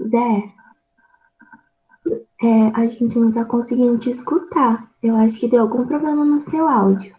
Zé, a gente não tá conseguindo te escutar. Eu acho que deu algum problema no seu áudio.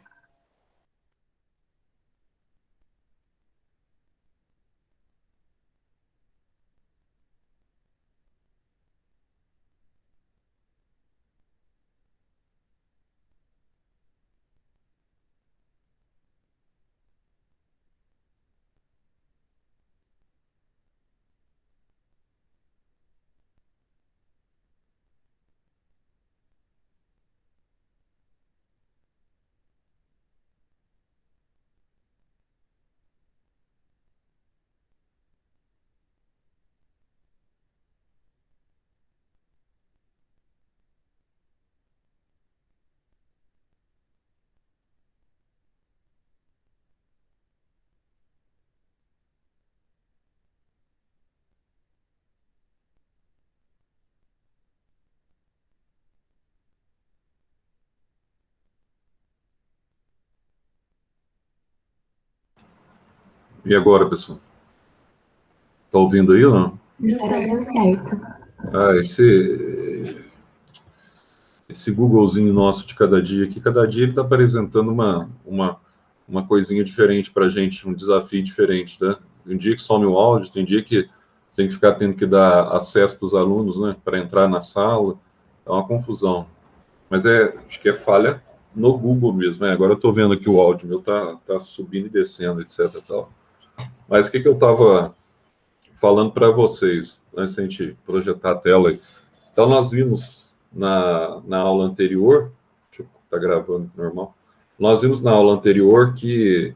E agora, pessoal? Tá ouvindo aí ou não? Agora deu certo. Ah, esse Googlezinho nosso de cada dia aqui, cada dia ele está apresentando uma coisinha diferente para a gente, um desafio diferente, né? Tem dia que some o áudio, tem dia que você tem que ficar tendo que dar acesso para os alunos, né, para entrar na sala. É uma confusão. Mas acho que é falha no Google mesmo, né? Agora eu estou vendo aqui o áudio meu tá subindo e descendo, etc. Tal. Mas o que eu estava falando para vocês, antes da gente projetar a tela aí. Então, nós vimos na aula anterior, deixa eu estar gravando normal, nós vimos na aula anterior que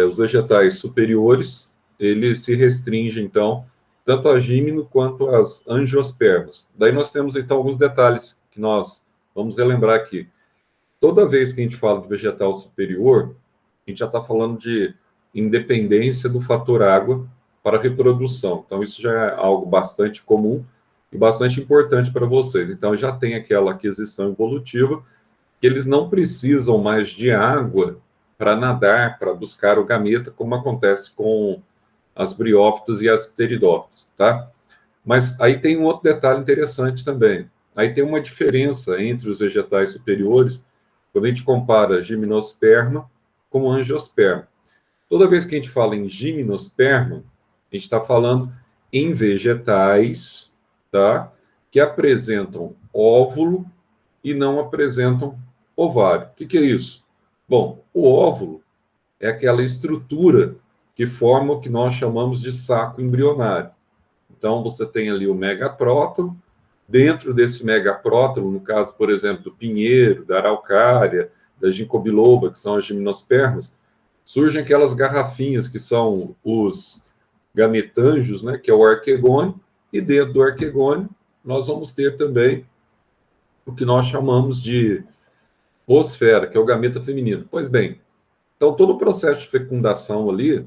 os vegetais superiores, eles se restringem, então, tanto a gímino quanto as angiospermas. Daí nós temos, então, alguns detalhes que nós vamos relembrar aqui. Toda vez que a gente fala de vegetal superior, a gente já está falando de independência do fator água para a reprodução. Então, isso já é algo bastante comum e bastante importante para vocês. Então, já tem aquela aquisição evolutiva que eles não precisam mais de água para nadar, para buscar o gameta, como acontece com as briófitas e as pteridófitas, tá? Mas aí tem um outro detalhe interessante também. Aí tem uma diferença entre os vegetais superiores quando a gente compara gimnosperma com angiosperma. Toda vez que a gente fala em gimnosperma, a gente está falando em vegetais, tá? Que apresentam óvulo e não apresentam ovário. O que é isso? Bom, o óvulo é aquela estrutura que forma o que nós chamamos de saco embrionário. Então, você tem ali o megaprótolo. Dentro desse megaprótolo, no caso, por exemplo, do pinheiro, da araucária, da ginkgo biloba, que são as gimnospermas, surgem aquelas garrafinhas que são os gametângios, né, que é o arquegônio, e dentro do arquegônio nós vamos ter também o que nós chamamos de osfera, que é o gameta feminino. Pois bem, então todo o processo de fecundação ali,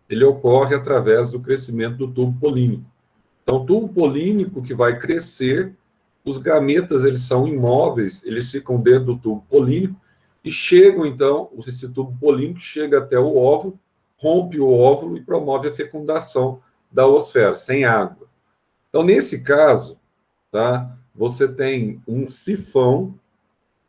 ele ocorre através do crescimento do tubo polínico. Então, o tubo polínico que vai crescer, os gametas, eles são imóveis, eles ficam dentro do tubo polínico e chegam, então, esse tubo polínico chega até o óvulo, rompe o óvulo e promove a fecundação da osfera, sem água. Então, nesse caso, tá, você tem um sifão,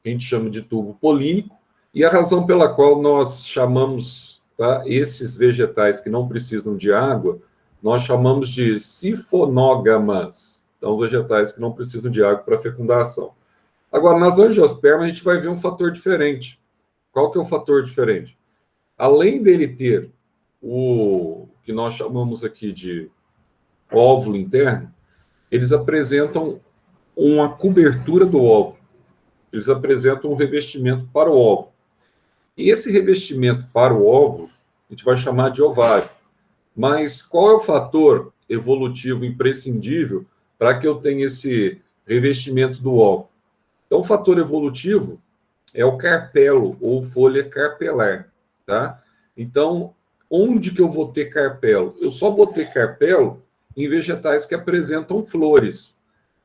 que a gente chama de tubo polínico, e a razão pela qual nós chamamos, tá, esses vegetais que não precisam de água, nós chamamos de sifonógamas. Então, os vegetais que não precisam de água para fecundação. Agora, nas angiospermas, a gente vai ver um fator diferente. Qual que é o fator diferente? Além dele ter o que nós chamamos aqui de óvulo interno, eles apresentam uma cobertura do óvulo. Eles apresentam um revestimento para o óvulo. E esse revestimento para o óvulo, a gente vai chamar de ovário. Mas qual é o fator evolutivo imprescindível para que eu tenha esse revestimento do óvulo? Então, o fator evolutivo é o carpelo ou folha carpelar, tá? Então, onde que eu vou ter carpelo? Eu só vou ter carpelo em vegetais que apresentam flores.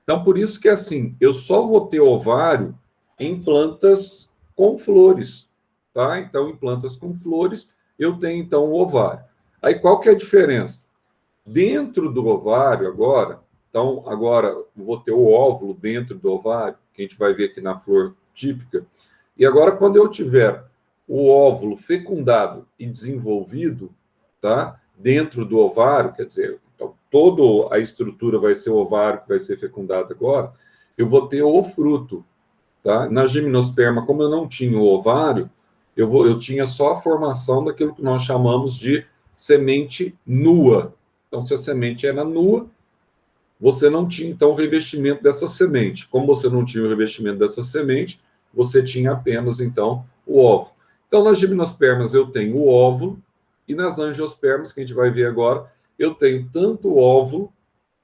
Então, por isso que assim, eu só vou ter ovário em plantas com flores, tá? Então, em plantas com flores, eu tenho então o ovário. Aí qual que é a diferença? Dentro do ovário agora, Então, agora, vou ter o óvulo dentro do ovário, que a gente vai ver aqui na flor típica. E agora, quando eu tiver o óvulo fecundado e desenvolvido, tá? Dentro do ovário, quer dizer, então, toda a estrutura vai ser o ovário que vai ser fecundado agora, eu vou ter o fruto, tá? Na gimnosperma, como eu não tinha o ovário, eu tinha só a formação daquilo que nós chamamos de semente nua. Então, se a semente era nua, você não tinha, então, o revestimento dessa semente. Como você não tinha o revestimento dessa semente, você tinha apenas, então, o óvulo. Então, nas gimnospermas, eu tenho o óvulo, e nas angiospermas, que a gente vai ver agora, eu tenho tanto o óvulo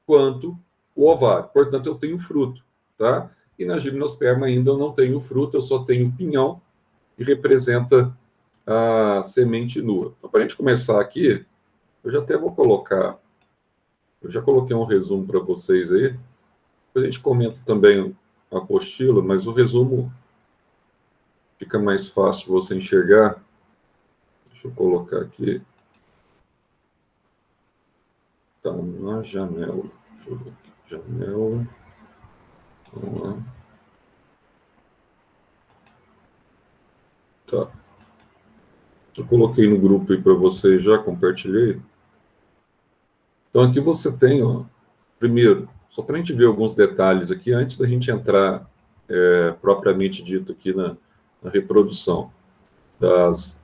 quanto o ovário. Portanto, eu tenho fruto, tá? E na gimnosperma ainda eu não tenho fruto, eu só tenho pinhão, que representa a semente nua. Então, para a gente começar aqui, eu já até vou colocar, eu já coloquei um resumo para vocês aí, depois a gente comenta também a apostila, mas o resumo fica mais fácil você enxergar. Deixa eu colocar aqui. Tá na janela. Deixa eu ver aqui. Janela. Vamos lá. Tá. Eu coloquei no grupo aí para vocês, já compartilhei. Então aqui você tem, ó, primeiro, só para a gente ver alguns detalhes aqui, antes da gente entrar propriamente dito aqui na reprodução das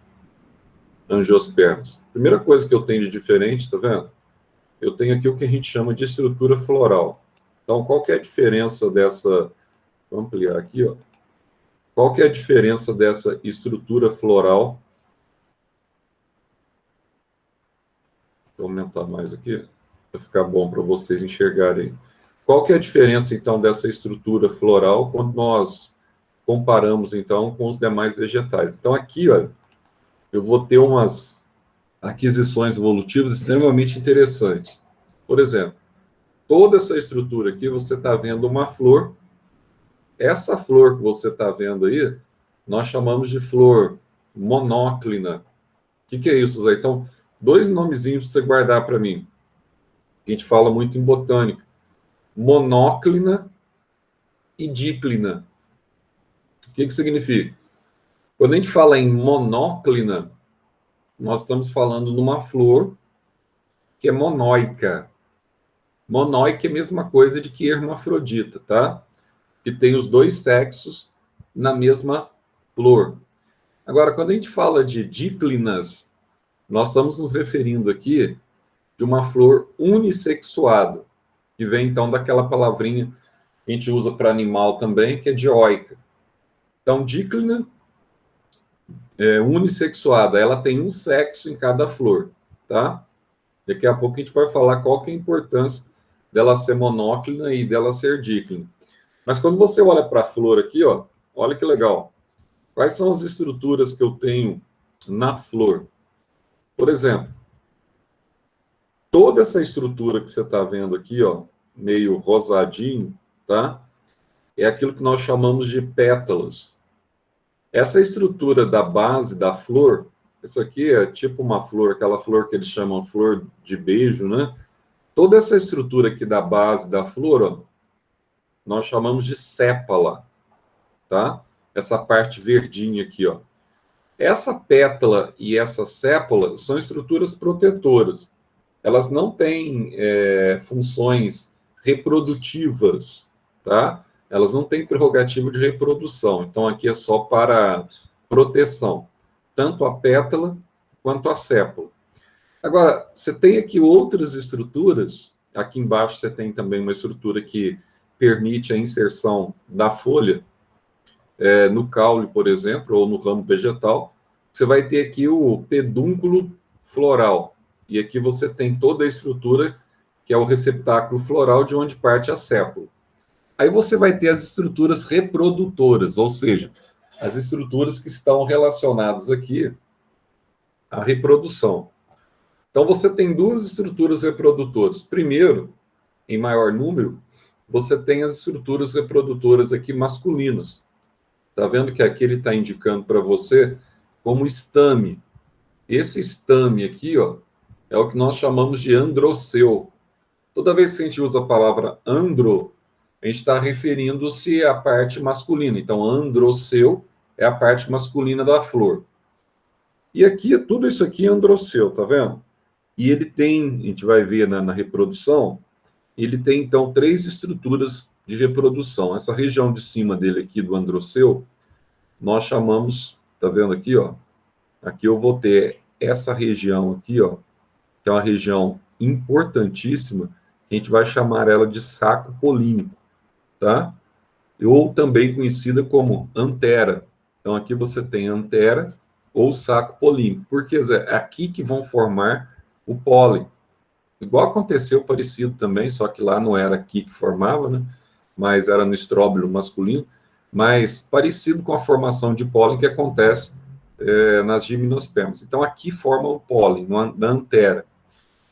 angiospermas. Primeira coisa que eu tenho de diferente, tá vendo? Eu tenho aqui o que a gente chama de estrutura floral. Então, qual que é a diferença dessa... Vamos ampliar aqui, ó. Qual que é a diferença dessa estrutura floral? Vou aumentar mais aqui, para ficar bom para vocês enxergarem. Qual que é a diferença, então, dessa estrutura floral quando nós comparamos, então, com os demais vegetais? Então, aqui, ó, eu vou ter umas aquisições evolutivas extremamente interessantes. Por exemplo, toda essa estrutura aqui, você está vendo uma flor. Essa flor que você está vendo aí, nós chamamos de flor monóclina. O que é isso, Zé? Então, dois nomezinhos para você guardar para mim. A gente fala muito em botânica. Monóclina e díclina. O que significa? Quando a gente fala em monóclina, nós estamos falando de uma flor que é monóica. Monóica é a mesma coisa de que hermafrodita, tá? Que tem os dois sexos na mesma flor. Agora, quando a gente fala de díclinas, nós estamos nos referindo aqui de uma flor unissexuada, que vem, então, daquela palavrinha que a gente usa para animal também, que é dioica. Então, díclina é unissexuada, ela tem um sexo em cada flor, tá? Daqui a pouco a gente vai falar qual que é a importância dela ser monóclina e dela ser díclina. Mas quando você olha para a flor aqui, ó, olha que legal. Quais são as estruturas que eu tenho na flor? Por exemplo, toda essa estrutura que você está vendo aqui, ó, meio rosadinho, tá? É aquilo que nós chamamos de pétalas. Essa estrutura da base da flor, isso aqui é tipo uma flor, aquela flor que eles chamam flor de beijo, né? Toda essa estrutura aqui da base da flor, ó, nós chamamos de sépala, tá? Essa parte verdinha aqui, ó. Essa pétala e essa sépola são estruturas protetoras. Elas não têm funções reprodutivas, tá? Elas não têm prerrogativa de reprodução. Então, aqui é só para proteção, tanto a pétala quanto a sépola. Agora, você tem aqui outras estruturas. Aqui embaixo você tem também uma estrutura que permite a inserção da folha no caule, por exemplo, ou no ramo vegetal. Você vai ter aqui o pedúnculo floral. E aqui você tem toda a estrutura, que é o receptáculo floral, de onde parte a sépola. Aí você vai ter as estruturas reprodutoras, ou seja, as estruturas que estão relacionadas aqui à reprodução. Então, você tem duas estruturas reprodutoras. Primeiro, em maior número, você tem as estruturas reprodutoras aqui masculinas. Está vendo que aqui ele está indicando para você como estame. Esse estame aqui, ó, é o que nós chamamos de androceu. Toda vez que a gente usa a palavra andro, a gente está referindo-se à parte masculina. Então, androceu é a parte masculina da flor. E aqui, tudo isso aqui é androceu, tá vendo? E ele tem, a gente vai ver na reprodução, ele tem, então, 3 estruturas de reprodução. Essa região de cima dele aqui, do androceu, nós chamamos, tá vendo aqui, ó? Aqui eu vou ter essa região aqui, ó, que é uma região importantíssima, que a gente vai chamar ela de saco polínico, tá? Ou também conhecida como antera. Então, aqui você tem antera ou saco polínico, porque é aqui que vão formar o pólen. Igual aconteceu parecido também, só que lá não era aqui que formava, né? Mas era no estróbilo masculino, mas parecido com a formação de pólen que acontece nas gimnospermas. Então, aqui forma o pólen, na antera.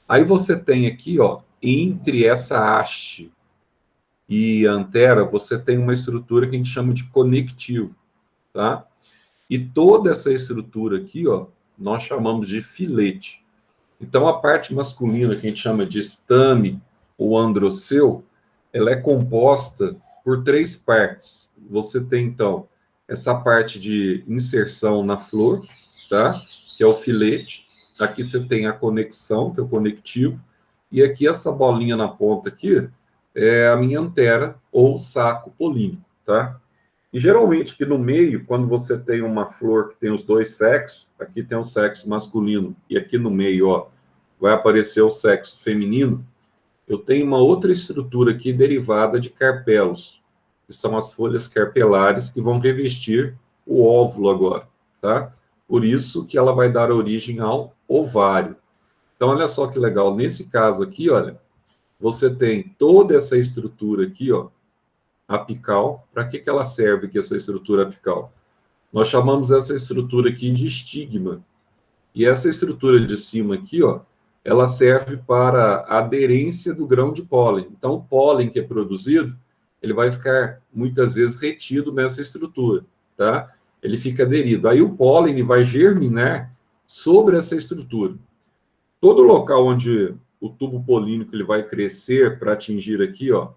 Aí você tem aqui, ó, entre essa haste e a antera, você tem uma estrutura que a gente chama de conectivo, tá? E toda essa estrutura aqui, ó, nós chamamos de filete. Então, a parte masculina, que a gente chama de estame ou androceu, ela é composta por 3 partes. Você tem, então, essa parte de inserção na flor, tá? Que é o filete. Aqui você tem a conexão, que é o conectivo. E aqui, essa bolinha na ponta aqui, é a minha antera ou saco polínico, tá? E geralmente aqui no meio, quando você tem uma flor que tem os 2 sexos, aqui tem o sexo masculino e aqui no meio, ó, vai aparecer o sexo feminino, eu tenho uma outra estrutura aqui derivada de carpelos, que são as folhas carpelares que vão revestir o óvulo agora, tá? Por isso que ela vai dar origem ao ovário. Então, olha só que legal. Nesse caso aqui, olha, você tem toda essa estrutura aqui, ó, apical. Para que ela serve aqui, essa estrutura apical? Nós chamamos essa estrutura aqui de estigma. E essa estrutura de cima aqui, ó, ela serve para a aderência do grão de pólen. Então, o pólen que é produzido, ele vai ficar, muitas vezes, retido nessa estrutura, tá? Ele fica aderido. Aí o pólen vai germinar sobre essa estrutura. Todo local onde o tubo polínico ele vai crescer para atingir aqui, ó,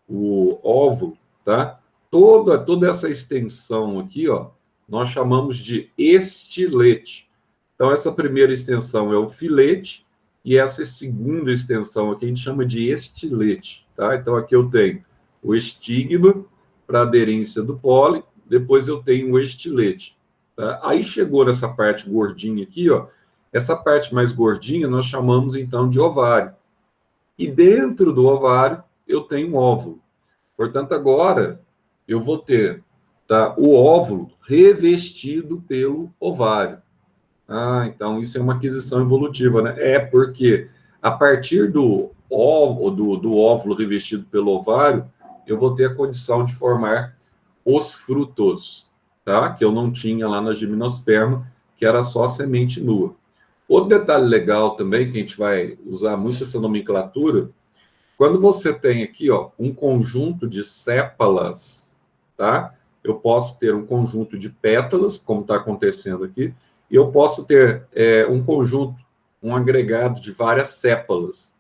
o óvulo, tá? Toda essa extensão aqui, ó, nós chamamos de estilete. Então, essa primeira extensão é o filete, e essa segunda extensão aqui a gente chama de estilete, tá? Então, aqui eu tenho o estigma para aderência do pólen, depois eu tenho o estilete, tá? Aí chegou nessa parte gordinha aqui, ó, essa parte mais gordinha nós chamamos, então, de ovário. E dentro do ovário eu tenho um óvulo. Portanto, agora eu vou ter, tá, o óvulo revestido pelo ovário. Ah, então isso é uma aquisição evolutiva, né? É porque a partir do óvulo revestido pelo ovário, eu vou ter a condição de formar os frutos, tá? Que eu não tinha lá na gimnosperma, que era só a semente nua. Outro detalhe legal também, que a gente vai usar muito essa nomenclatura, quando você tem aqui, ó, um conjunto de sépalas, tá? Eu posso ter um conjunto de pétalas, como está acontecendo aqui, e eu posso ter um conjunto, um agregado de várias sépalas.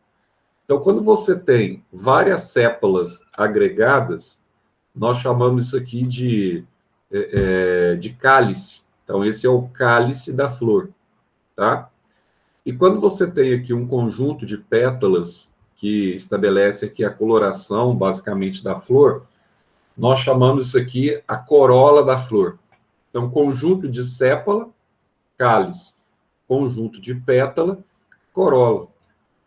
Então, quando você tem várias sépalas agregadas, nós chamamos isso aqui de cálice. Então, esse é o cálice da flor, tá? E quando você tem aqui um conjunto de pétalas que estabelece aqui a coloração, basicamente, da flor, nós chamamos isso aqui a corola da flor. Então, conjunto de sépala, cálice. Conjunto de pétala, corola.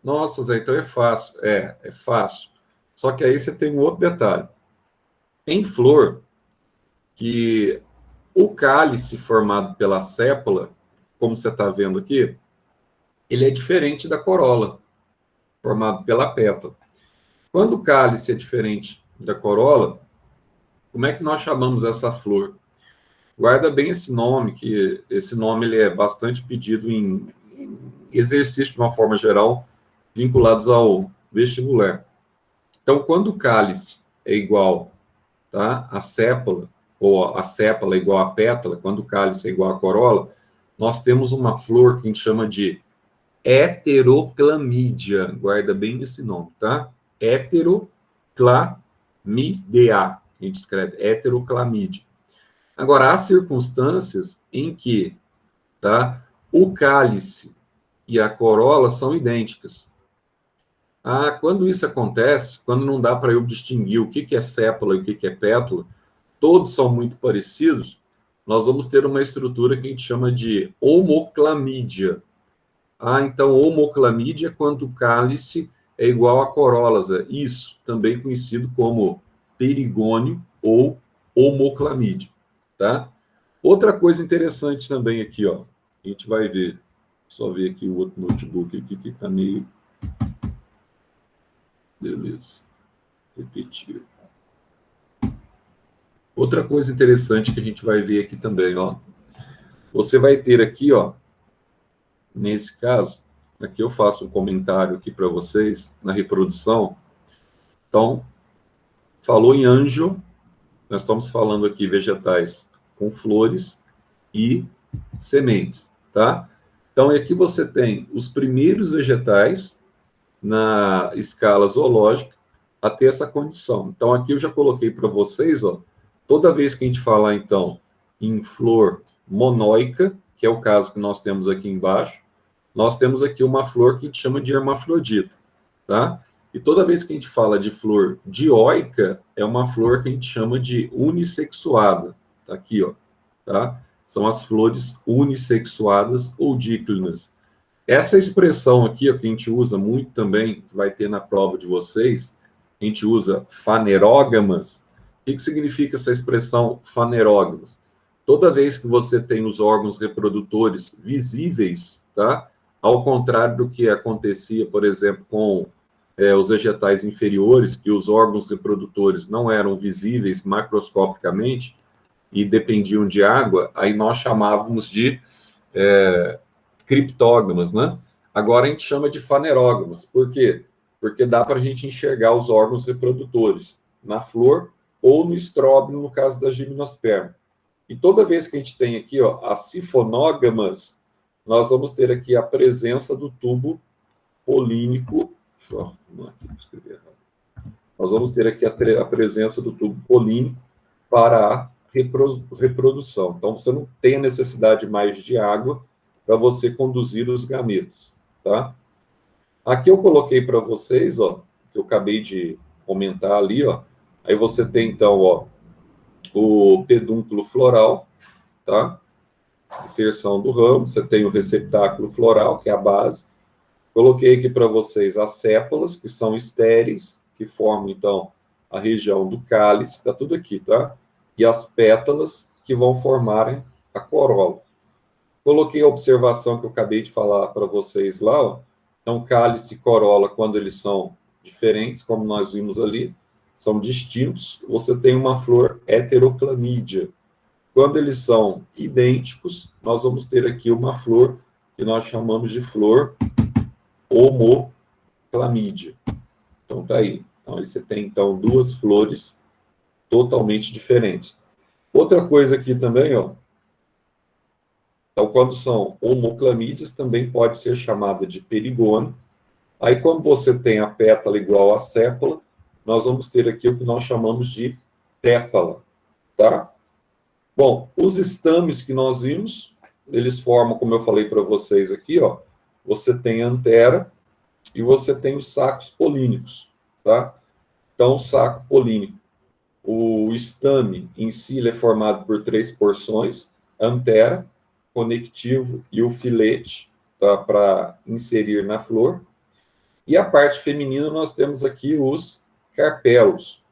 Nossa, Zé, então é fácil. É fácil. Só que aí você tem um outro detalhe. Tem flor que o cálice formado pela sépala, como você está vendo aqui, ele é diferente da corola, formado pela pétala. Quando o cálice é diferente da corola, como é que nós chamamos essa flor? Guarda bem esse nome, que esse nome ele é bastante pedido em exercício de uma forma geral, vinculados ao vestibular. Então, quando o cálice é igual, tá, a sépala, ou a sépala é igual à pétala, quando o cálice é igual à corola, nós temos uma flor que a gente chama de heteroclamídia. Guarda bem esse nome, tá? Heteroclamídia. A gente escreve heteroclamídia. Agora, há circunstâncias em que, tá, o cálice e a corola são idênticas. Quando isso acontece, quando não dá para eu distinguir o que é sépala e o que é pétala, todos são muito parecidos, nós vamos ter uma estrutura que a gente chama de homoclamídia. Então, homoclamídia é quando o cálice é igual a corola. Isso, também conhecido como perigônio ou homoclamídia, tá? Outra coisa interessante também aqui, ó, a gente vai ver, só ver aqui o outro notebook aqui que está meio... Beleza. Repetir. Outra coisa interessante que a gente vai ver aqui também, ó. Você vai ter aqui, ó, nesse caso, aqui eu faço um comentário aqui para vocês na reprodução. Então, falou em anjo, nós estamos falando aqui vegetais com flores e sementes, tá? Então, aqui você tem os primeiros vegetais na escala zoológica a ter essa condição. Então, aqui eu já coloquei para vocês, ó, toda vez que a gente falar, então, em flor monóica, que é o caso que nós temos aqui embaixo, nós temos aqui uma flor que a gente chama de hermafrodita, tá? E toda vez que a gente fala de flor dioica, é uma flor que a gente chama de unissexuada. Tá aqui, ó, tá? São as flores unissexuadas ou díclinas. Essa expressão aqui, ó, que a gente usa muito também, que vai ter na prova de vocês, a gente usa fanerógamas. O que significa essa expressão fanerógamas? Toda vez que você tem os órgãos reprodutores visíveis, tá? Ao contrário do que acontecia, por exemplo, com os vegetais inferiores, que os órgãos reprodutores não eram visíveis macroscopicamente e dependiam de água, aí nós chamávamos de criptógamas, né? Agora a gente chama de fanerógamas. Por quê? Porque dá para a gente enxergar os órgãos reprodutores na flor ou no estróbilo, no caso da gimnosperma. E toda vez que a gente tem aqui, ó, as sifonógamas, nós vamos ter aqui a presença do tubo polínico. Nós vamos ter aqui a presença do tubo polínico para a reprodução. Então, você não tem a necessidade mais de água para você conduzir os gametas, tá? Aqui eu coloquei para vocês, ó, que eu acabei de comentar ali, ó. Aí você tem, então, ó, o pedúnculo floral, tá? Inserção do ramo, você tem o receptáculo floral, que é a base. Coloquei aqui para vocês as sépalas, que são estéreis, que formam, então, a região do cálice, tá tudo aqui, tá? E as pétalas, que vão formar a corola. Coloquei a observação que eu acabei de falar para vocês lá, ó. Então, cálice e corola, quando eles são diferentes, como nós vimos ali, são distintos, você tem uma flor heteroclamídia. Quando eles são idênticos, nós vamos ter aqui uma flor que nós chamamos de flor homoclamídia. Então, tá aí. Então, aí você tem, então, duas flores totalmente diferentes. Outra coisa aqui também, ó. Então, quando são homoclamídeas, também pode ser chamada de perigônio. Aí, quando você tem a pétala igual à sépola, nós vamos ter aqui o que nós chamamos de tépala, tá? Bom, os estames que nós vimos, eles formam, como eu falei para vocês aqui, ó, você tem a antera e você tem os sacos polínicos, tá? Então, o saco polínico, o estame em si, ele é formado por 3 porções: antera, conectivo e o filete, tá, para inserir na flor. E a parte feminina, nós temos aqui os carpelos,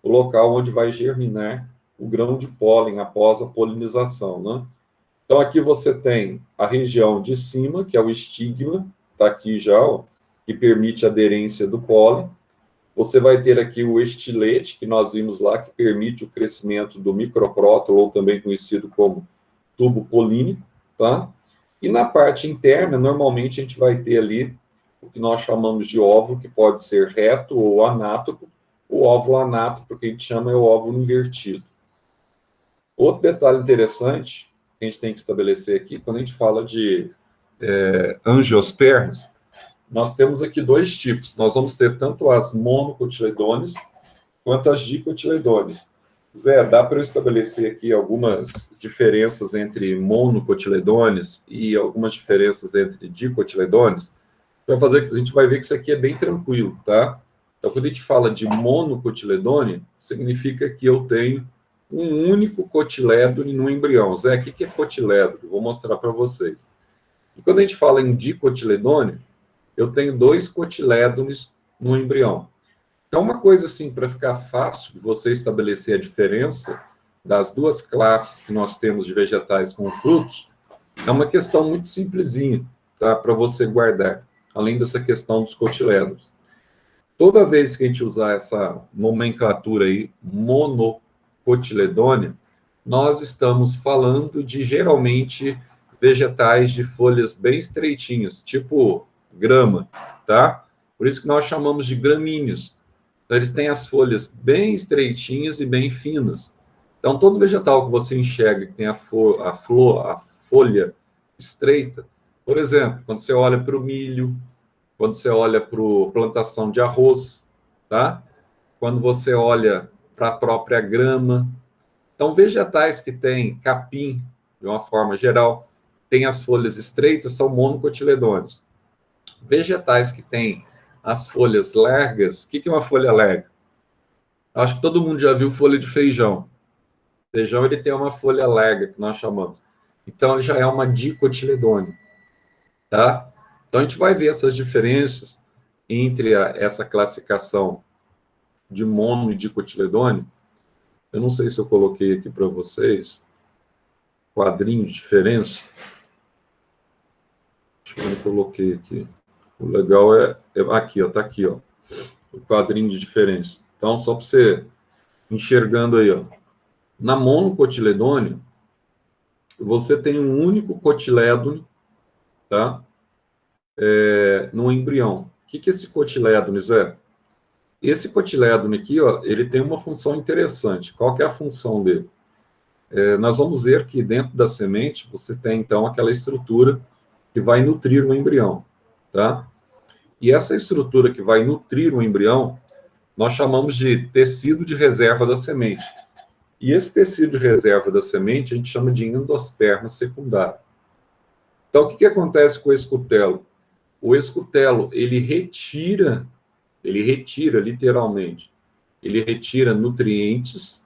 o local onde vai germinar o grão de pólen após a polinização, né? Então, aqui você tem a região de cima, que é o estigma, está aqui já, ó, que permite a aderência do pólen. Você vai ter aqui o estilete, que nós vimos lá, que permite o crescimento do microprótolo, ou também conhecido como tubo polínico, tá? E na parte interna, normalmente a gente vai ter ali o que nós chamamos de óvulo, que pode ser reto ou anátopo. O óvulo anátopo, que a gente chama, é o óvulo invertido. Outro detalhe interessante que a gente tem que estabelecer aqui, quando a gente fala de angiospermos, nós temos aqui dois tipos. Nós vamos ter tanto as monocotiledones quanto as dicotiledones. Zé, dá para eu estabelecer aqui algumas diferenças entre monocotiledones e algumas diferenças entre dicotiledones? Vai fazer que a gente vai ver que isso aqui é bem tranquilo, tá? Então, quando a gente fala de monocotiledone, significa que eu tenho um único cotilédone no embrião. Zé, o que é cotilédone? Vou mostrar para vocês. E quando a gente fala em dicotiledone, eu tenho dois cotilédones no embrião. Então, uma coisa assim, para ficar fácil de você estabelecer a diferença das duas classes que nós temos de vegetais com frutos, é uma questão muito simplesinha, tá? Para você guardar, além dessa questão dos cotilédones. Toda vez que a gente usar essa nomenclatura aí, monocotiledônea, nós estamos falando de, geralmente, vegetais de folhas bem estreitinhas, tipo grama, tá? Por isso que nós chamamos de gramíneos. Então, eles têm as folhas bem estreitinhas e bem finas. Então, todo vegetal que você enxerga que tem a folha estreita, por exemplo, quando você olha para o milho, quando você olha para a plantação de arroz, tá? Quando você olha para a própria grama. Então, vegetais que têm capim, de uma forma geral, têm as folhas estreitas, são monocotiledôneos. Vegetais que têm as folhas largas, o que é uma folha larga? Acho que todo mundo já viu folha de feijão. Feijão, ele tem uma folha larga, que nós chamamos. Então, ele já é uma dicotiledônea, tá? Então, a gente vai ver essas diferenças entre essa classificação de mono e dicotiledôneo. Eu não sei se eu coloquei aqui para vocês quadrinho de diferença. Acho que eu não coloquei aqui. O legal é aqui, ó, tá aqui, ó, o quadrinho de diferença. Então, só para você enxergando aí, ó. Na monocotiledônea, você tem um único cotilédone, tá? No embrião. O que é esse cotilédone, Zé? Esse cotilédone aqui, ó, ele tem uma função interessante. Qual que é a função dele? Nós vamos ver que dentro da semente você tem, então, aquela estrutura que vai nutrir o embrião, tá? E essa estrutura que vai nutrir o embrião, nós chamamos de tecido de reserva da semente. E esse tecido de reserva da semente a gente chama de endosperma secundário. Então, o que acontece com o escutelo? O escutelo, ele retira literalmente, ele retira nutrientes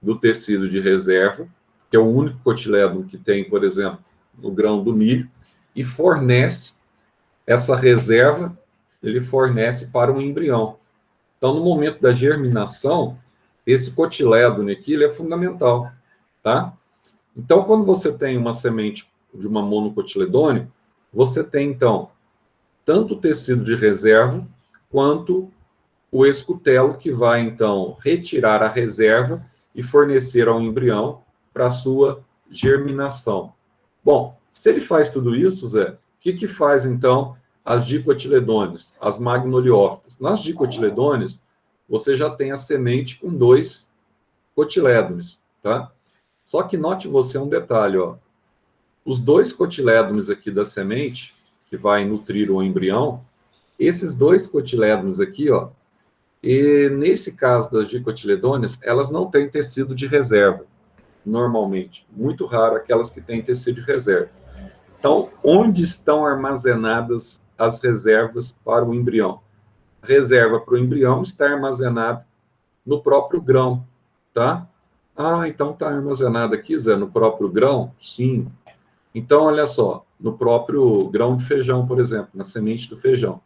do tecido de reserva, que é o único cotilédone que tem, por exemplo, no grão do milho, e fornece essa reserva, ele fornece para o embrião. Então, no momento da germinação, esse cotilédone aqui, ele é fundamental, tá? Então, quando você tem uma semente de uma monocotiledônea, você tem, então, tanto o tecido de reserva, quanto o escutelo, que vai, então, retirar a reserva e fornecer ao embrião para a sua germinação. Bom, se ele faz tudo isso, Zé, o que faz, então, as dicotiledôneas, as magnoliófitas? Nas dicotiledôneas, você já tem a semente com dois cotilédones, tá? Só que note você um detalhe, ó. Os dois cotilédones aqui da semente, que vai nutrir o embrião, esses dois cotilédones aqui, ó, e nesse caso das dicotiledôneas, elas não têm tecido de reserva, normalmente. Muito raro aquelas que têm tecido de reserva. Então, onde estão armazenadas as reservas para o embrião? A reserva para o embrião está armazenada no próprio grão, tá? Ah, então está armazenada aqui, Zé, no próprio grão? Sim. Então, olha só, no próprio grão de feijão, por exemplo, na semente do feijão.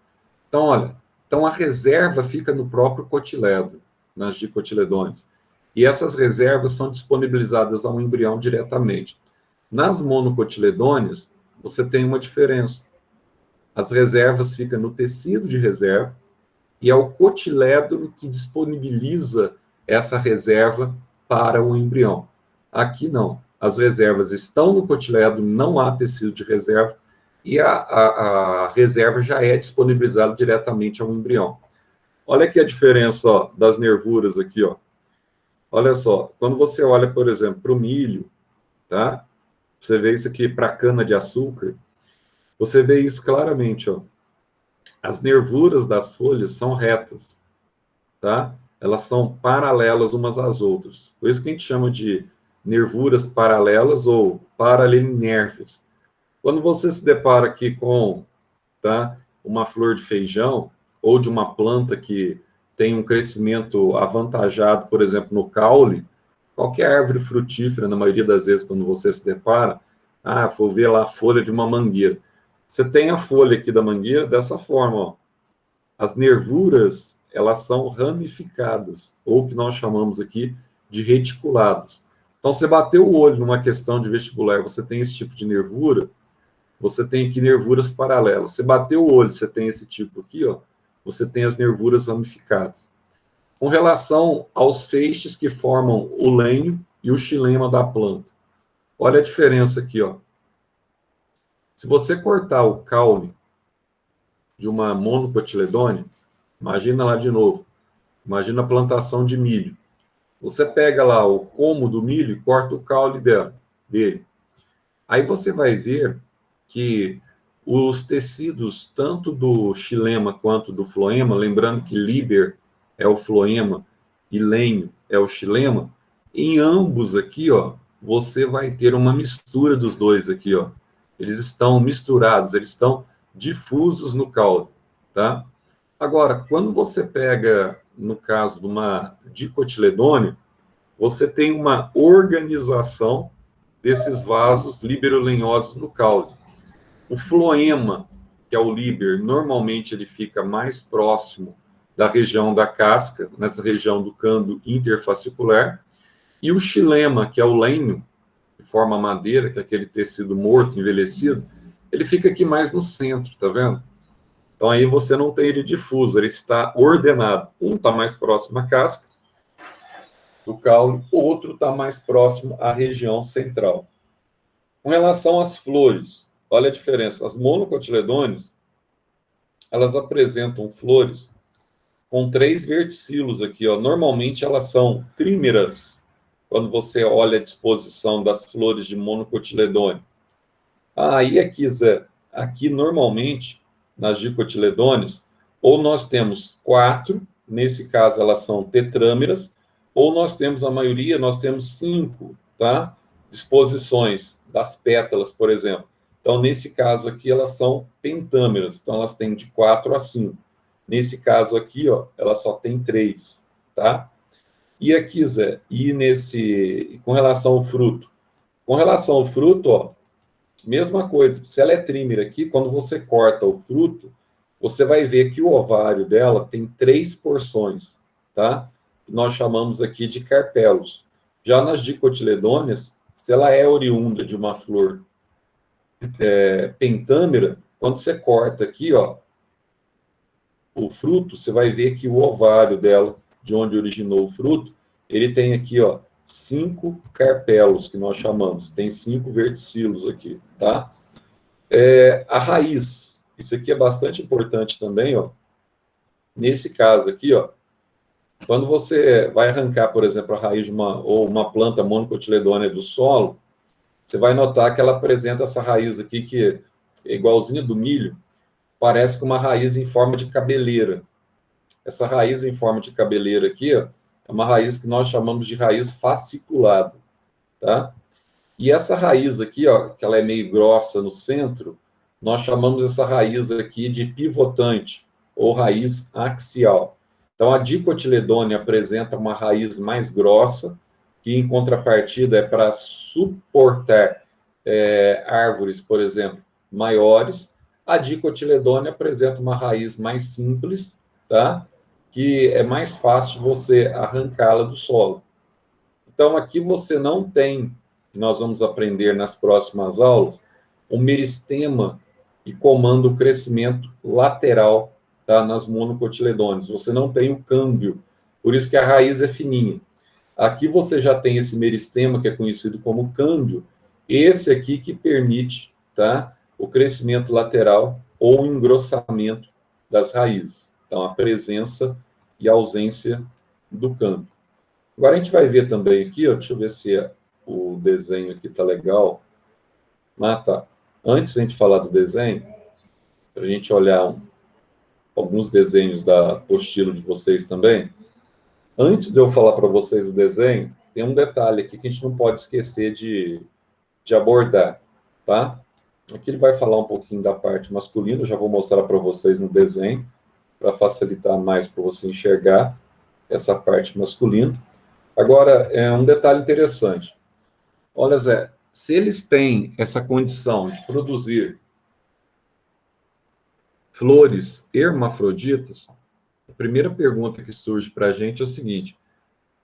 Então, olha, então a reserva fica no próprio cotilédone, nas dicotiledôneas. E essas reservas são disponibilizadas ao embrião diretamente. Nas monocotiledôneas, você tem uma diferença. As reservas ficam no tecido de reserva e é o cotilédone que disponibiliza essa reserva para o embrião. Aqui não. As reservas estão no cotilédone, não há tecido de reserva, e a reserva já é disponibilizada diretamente ao embrião. Olha aqui a diferença, ó, das nervuras aqui, ó. Olha só, quando você olha, por exemplo, para o milho, tá? Você vê isso aqui para a cana-de-açúcar. Você vê isso claramente, ó. As nervuras das folhas são retas, tá? Elas são paralelas umas às outras. Por isso que a gente chama de nervuras paralelas ou paralelinérvias. Quando você se depara aqui com, tá, uma flor de feijão ou de uma planta que tem um crescimento avantajado, por exemplo, no caule, qualquer árvore frutífera, na maioria das vezes, quando você se depara, vou ver lá a folha de uma mangueira. Você tem a folha aqui da mangueira dessa forma, ó. As nervuras, elas são ramificadas, ou o que nós chamamos aqui de reticuladas. Então, você bateu o olho numa questão de vestibular, você tem esse tipo de nervura, você tem aqui nervuras paralelas. Você bateu o olho, você tem esse tipo aqui, ó, você tem as nervuras ramificadas. Com relação aos feixes que formam o lenho e o xilema da planta. Olha a diferença aqui, ó. Se você cortar o caule de uma monocotiledônea, imagina lá de novo, imagina a plantação de milho. Você pega lá o como do milho e corta o caule dele. Aí você vai ver que os tecidos, tanto do xilema quanto do floema, lembrando que líber é o floema e lenho é o xilema, em ambos aqui, ó, você vai ter uma mistura dos dois aqui, ó. Eles estão misturados, eles estão difusos no caule, tá? Agora, quando você pega, no caso de uma dicotiledônea, você tem uma organização desses vasos liberolenhosos no caule. O floema, que é o líber, normalmente ele fica mais próximo da região da casca, nessa região do câmbio interfascicular, e o xilema, que é o lenho, que forma madeira, que é aquele tecido morto, envelhecido, ele fica aqui mais no centro, tá vendo? Então aí você não tem ele difuso, ele está ordenado. Um está mais próximo à casca do caule, o outro está mais próximo à região central. Com relação às flores, olha a diferença. As monocotiledôneas, elas apresentam flores com 3 verticilos aqui, ó. Normalmente elas são trímeras, quando você olha a disposição das flores de monocotiledônea. E aqui, Zé, aqui normalmente, nas dicotiledôneas, ou nós temos 4, nesse caso elas são tetrâmeras, ou nós temos, a maioria, nós temos 5, tá? Disposições das pétalas, por exemplo. Então, nesse caso aqui, elas são pentâmeras. Então, elas têm de 4 a 5. Nesse caso aqui, ó, ela só tem 3, tá? E aqui, Zé, com relação ao fruto? Com relação ao fruto, ó, mesma coisa. Se ela é trímera aqui, quando você corta o fruto, você vai ver que o ovário dela tem 3 porções, tá? Que nós chamamos aqui de carpelos. Já nas dicotiledôneas, se ela é oriunda de uma flor pentâmera, quando você corta aqui, ó, o fruto, você vai ver que o ovário dela, de onde originou o fruto, ele tem aqui, ó, 5 carpelos, que nós chamamos. Tem 5 verticilos aqui, tá? A raiz, isso aqui é bastante importante também, ó. Nesse caso aqui, ó, quando você vai arrancar, por exemplo, a raiz de uma planta monocotiledônea do solo, você vai notar que ela apresenta essa raiz aqui, que é igualzinha do milho, parece com uma raiz em forma de cabeleira. Essa raiz em forma de cabeleira aqui, ó, é uma raiz que nós chamamos de raiz fasciculada, tá? E essa raiz aqui, ó, que ela é meio grossa no centro, nós chamamos essa raiz aqui de pivotante, ou raiz axial. Então, a dicotiledônea apresenta uma raiz mais grossa, que em contrapartida é para suportar árvores, por exemplo, maiores. A dicotiledônea apresenta uma raiz mais simples, tá? Que é mais fácil você arrancá-la do solo. Então, aqui você não tem, nós vamos aprender nas próximas aulas, um meristema que comanda o crescimento lateral, tá, nas monocotiledôneas. Você não tem o câmbio, por isso que a raiz é fininha. Aqui você já tem esse meristema, que é conhecido como câmbio, esse aqui que permite, tá, o crescimento lateral ou o engrossamento das raízes. Então, a presença e ausência do câmbio. Agora a gente vai ver também aqui, ó, deixa eu ver se o desenho aqui está legal. Tá. antes de a gente falar do desenho, para a gente olhar alguns desenhos da apostila de vocês também, antes de eu falar para vocês o desenho, tem um detalhe aqui que a gente não pode esquecer de abordar, tá? Aqui ele vai falar um pouquinho da parte masculina, eu já vou mostrar para vocês no desenho, para facilitar mais para você enxergar essa parte masculina. Agora, é um detalhe interessante. Olha, Zé, se eles têm essa condição de produzir flores hermafroditas, a primeira pergunta que surge para a gente é o seguinte: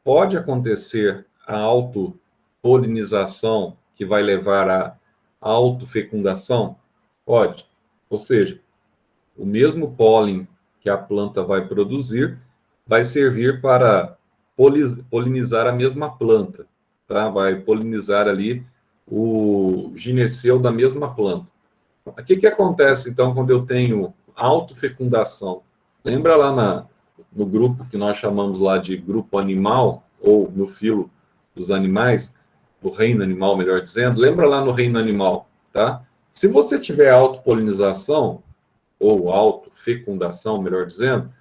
pode acontecer a autopolinização que vai levar à autofecundação? Pode. Ou seja, o mesmo pólen que a planta vai produzir vai servir para polinizar a mesma planta, tá? Vai polinizar ali o gineceu da mesma planta. O que acontece, então, quando eu tenho autofecundação? Lembra lá no grupo que nós chamamos lá de grupo animal, ou no filo dos animais, do reino animal, melhor dizendo, lembra lá no reino animal, tá? Se você tiver autopolinização, ou autofecundação, melhor dizendo,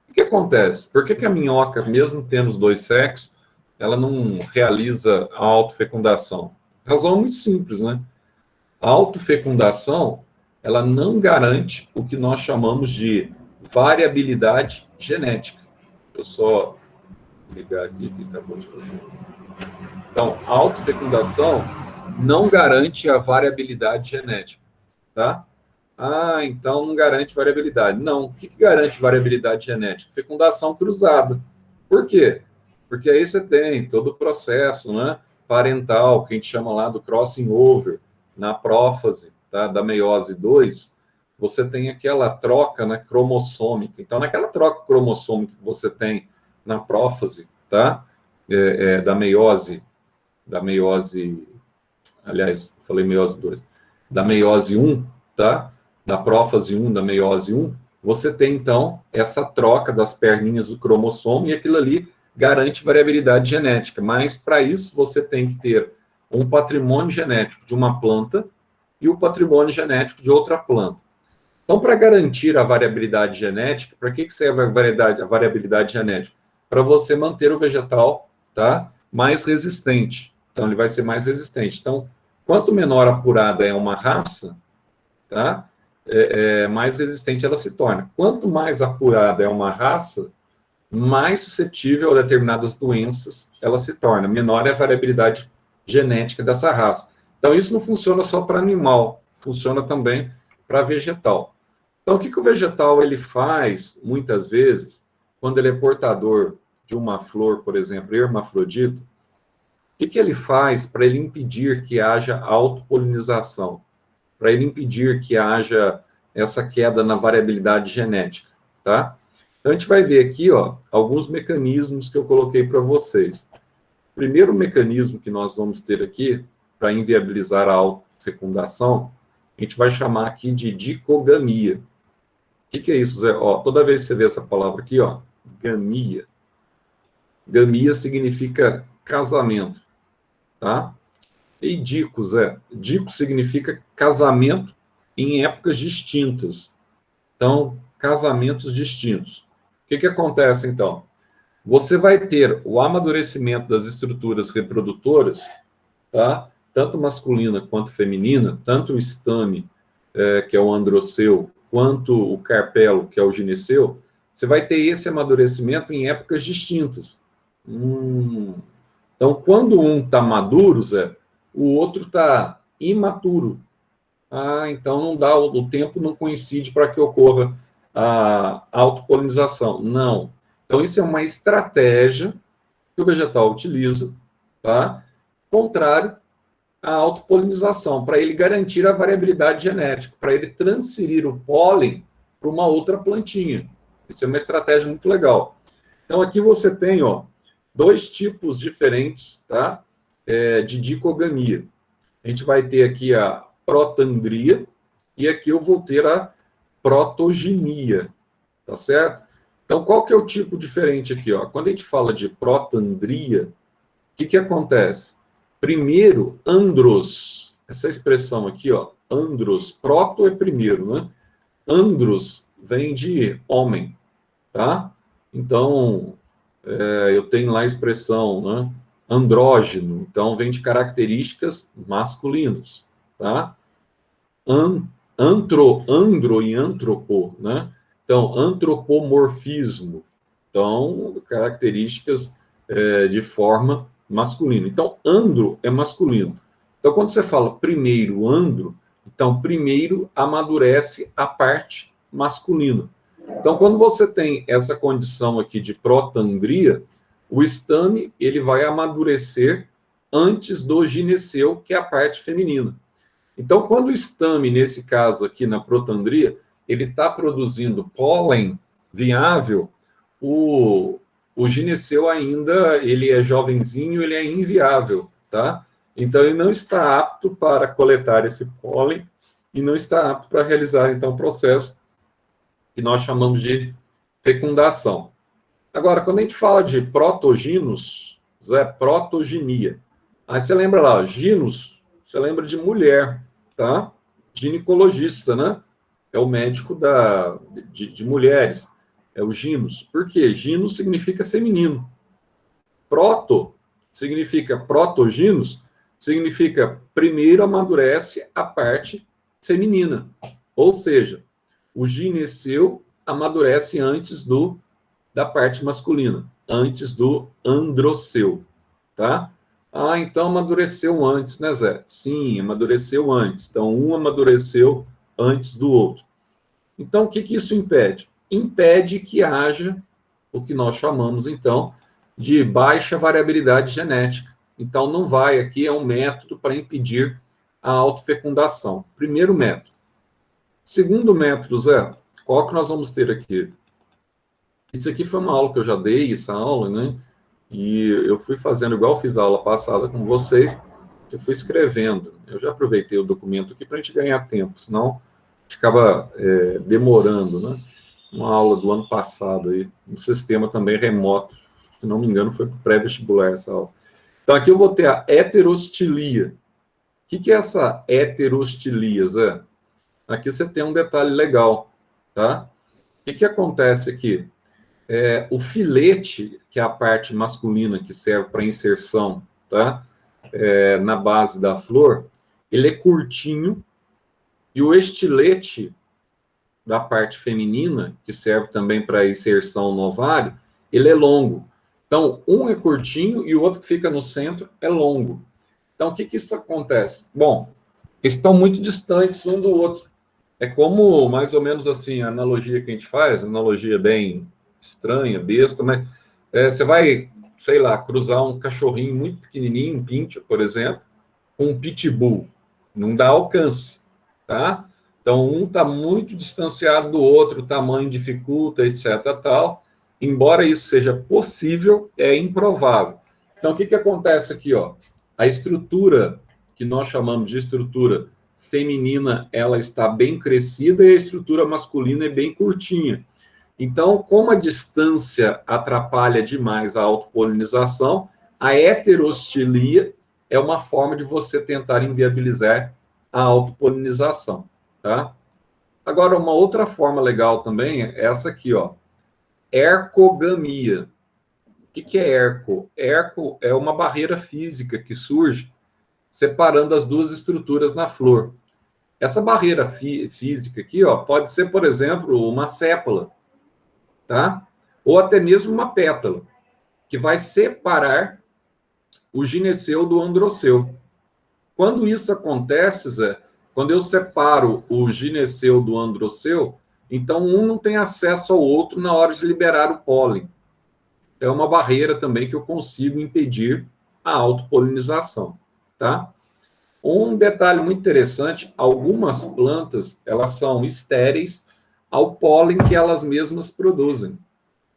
o que acontece? Por que a minhoca, mesmo tendo os dois sexos, ela não realiza a autofecundação? Razão muito simples, né? A autofecundação, ela não garante o que nós chamamos de variabilidade genética. Eu só ligar aqui que acabou de fazer. Então, a autofecundação não garante a variabilidade genética, tá? Ah, então não garante variabilidade. Não. O que garante variabilidade genética? Fecundação cruzada. Por quê? Porque aí você tem todo o processo, né, parental, que a gente chama lá do crossing over, na prófase, tá, da meiose 2, você tem aquela troca, né, cromossômica. Então, naquela troca cromossômica que você tem na prófase, tá, da meiose, aliás, falei meiose 2, da meiose 1, tá, da prófase 1, da meiose 1, você tem, então, essa troca das perninhas do cromossomo e aquilo ali garante variabilidade genética. Mas, para isso, você tem que ter um patrimônio genético de uma planta e o patrimônio genético de outra planta. Então, para garantir a variabilidade genética, para que serve a variabilidade genética? Para você manter o vegetal, tá, mais resistente. Então, ele vai ser mais resistente. Então, quanto menor apurada é uma raça, tá, mais resistente ela se torna. Quanto mais apurada é uma raça, mais suscetível a determinadas doenças ela se torna. Menor é a variabilidade genética dessa raça. Então, isso não funciona só para animal, funciona também para vegetal. Então, o que o vegetal ele faz, muitas vezes, quando ele é portador de uma flor, por exemplo, hermafrodita, o que ele faz para ele impedir que haja autopolinização? Para ele impedir que haja essa queda na variabilidade genética, tá? Então, a gente vai ver aqui, ó, alguns mecanismos que eu coloquei para vocês. O primeiro mecanismo que nós vamos ter aqui, para inviabilizar a autofecundação, a gente vai chamar aqui de dicogamia. O que é isso, Zé? Ó, toda vez que você vê essa palavra aqui, ó, gamia. Gamia significa casamento, tá? E dico, Zé? Dico significa casamento em épocas distintas. Então, casamentos distintos. O que acontece, então? Você vai ter o amadurecimento das estruturas reprodutoras, tá? Tanto masculina quanto feminina, tanto o estame, que é o androceu, quanto o carpelo, que é o gineceu, você vai ter esse amadurecimento em épocas distintas. Então, quando um está maduro, Zé, o outro está imaturo. Ah, então não dá, o tempo não coincide para que ocorra a autopolinização. Não. Então, isso é uma estratégia que o vegetal utiliza, tá? Contrário à autopolinização, para ele garantir a variabilidade genética, para ele transferir o pólen para uma outra plantinha. Isso é uma estratégia muito legal. Então, aqui você tem, ó, dois tipos diferentes, tá, de dicogamia. A gente vai ter aqui a protandria e aqui eu vou ter a protogenia, tá certo? Então, qual que é o tipo diferente aqui, ó? Quando a gente fala de protandria, o que acontece? Primeiro, andros, essa expressão aqui, ó, andros, proto é primeiro, né? Andros vem de homem, tá? Então, eu tenho lá a expressão, né? Andrógeno, então vem de características masculinos, tá? Andro e antropo, né? Então, antropomorfismo, então, características de forma masculina. Então, andro é masculino. Então, quando você fala primeiro andro, então, primeiro amadurece a parte masculina. Então, quando você tem essa condição aqui de protandria, o estame ele vai amadurecer antes do gineceu, que é a parte feminina. Então, quando o estame, nesse caso aqui na protandria, ele está produzindo pólen viável, o gineceu ainda, ele é jovenzinho, ele é inviável, tá? Então, ele não está apto para coletar esse pólen e não está apto para realizar, então, o processo que nós chamamos de fecundação. Agora, quando a gente fala de protoginos, é protogenia. Aí você lembra lá, ginos, você lembra de mulher, tá? Ginecologista, né? É o médico de mulheres, é o ginos. Por quê? Ginos significa feminino. Proto significa protoginos, significa primeiro amadurece a parte feminina. Ou seja, o gineceu amadurece antes da parte masculina, antes do androceu, tá? Ah, então amadureceu antes, né, Zé? Sim, amadureceu antes. Então, um amadureceu antes do outro. Então, o que isso impede? Impede que haja o que nós chamamos, então, de baixa variabilidade genética. Então, não vai, aqui é um método para impedir a autofecundação. Primeiro método. Segundo método, Zé, qual que nós vamos ter aqui? Isso aqui foi uma aula que eu já dei, essa aula, né? E eu fui fazendo igual eu fiz a aula passada com vocês, eu fui escrevendo. Eu já aproveitei o documento aqui para a gente ganhar tempo, senão a gente acaba demorando, né? Uma aula do ano passado aí, um sistema também remoto, se não me engano, foi para o pré-vestibular essa aula. Então, aqui eu vou ter a heterostilia. O que é essa heterostilia, Zé? Aqui você tem um detalhe legal, tá? O que acontece aqui? O filete, que é a parte masculina que serve para inserção, tá? Na base da flor, ele é curtinho, e o estilete da parte feminina, que serve também para inserção no ovário, ele é longo. Então, um é curtinho e o outro que fica no centro é longo. Então, o que isso acontece? Bom, eles estão muito distantes um do outro. É como, mais ou menos assim, a analogia que a gente faz, analogia bem estranha, besta, mas você vai, sei lá, cruzar um cachorrinho muito pequenininho, um pincher, por exemplo, com um pitbull. Não dá alcance, tá? Então, um está muito distanciado do outro, o tamanho dificulta, etc, tal. Embora isso seja possível, é improvável. Então, o que acontece aqui, ó? A estrutura, que nós chamamos de estrutura feminina, ela está bem crescida e a estrutura masculina é bem curtinha. Então, como a distância atrapalha demais a autopolinização, a heterostilia é uma forma de você tentar inviabilizar a autopolinização, tá? Agora, uma outra forma legal também é essa aqui, ó, ercogamia. O que é erco? Erco é uma barreira física que surge separando as duas estruturas na flor. Essa barreira física aqui, ó, pode ser, por exemplo, uma sépala, tá? Ou até mesmo uma pétala, que vai separar o gineceu do androceu. Quando isso acontece, Zé, quando eu separo o gineceu do androceu, então um não tem acesso ao outro na hora de liberar o pólen. É uma barreira também que eu consigo impedir a autopolinização, tá? Um detalhe muito interessante, algumas plantas, elas são estéreis ao pólen que elas mesmas produzem.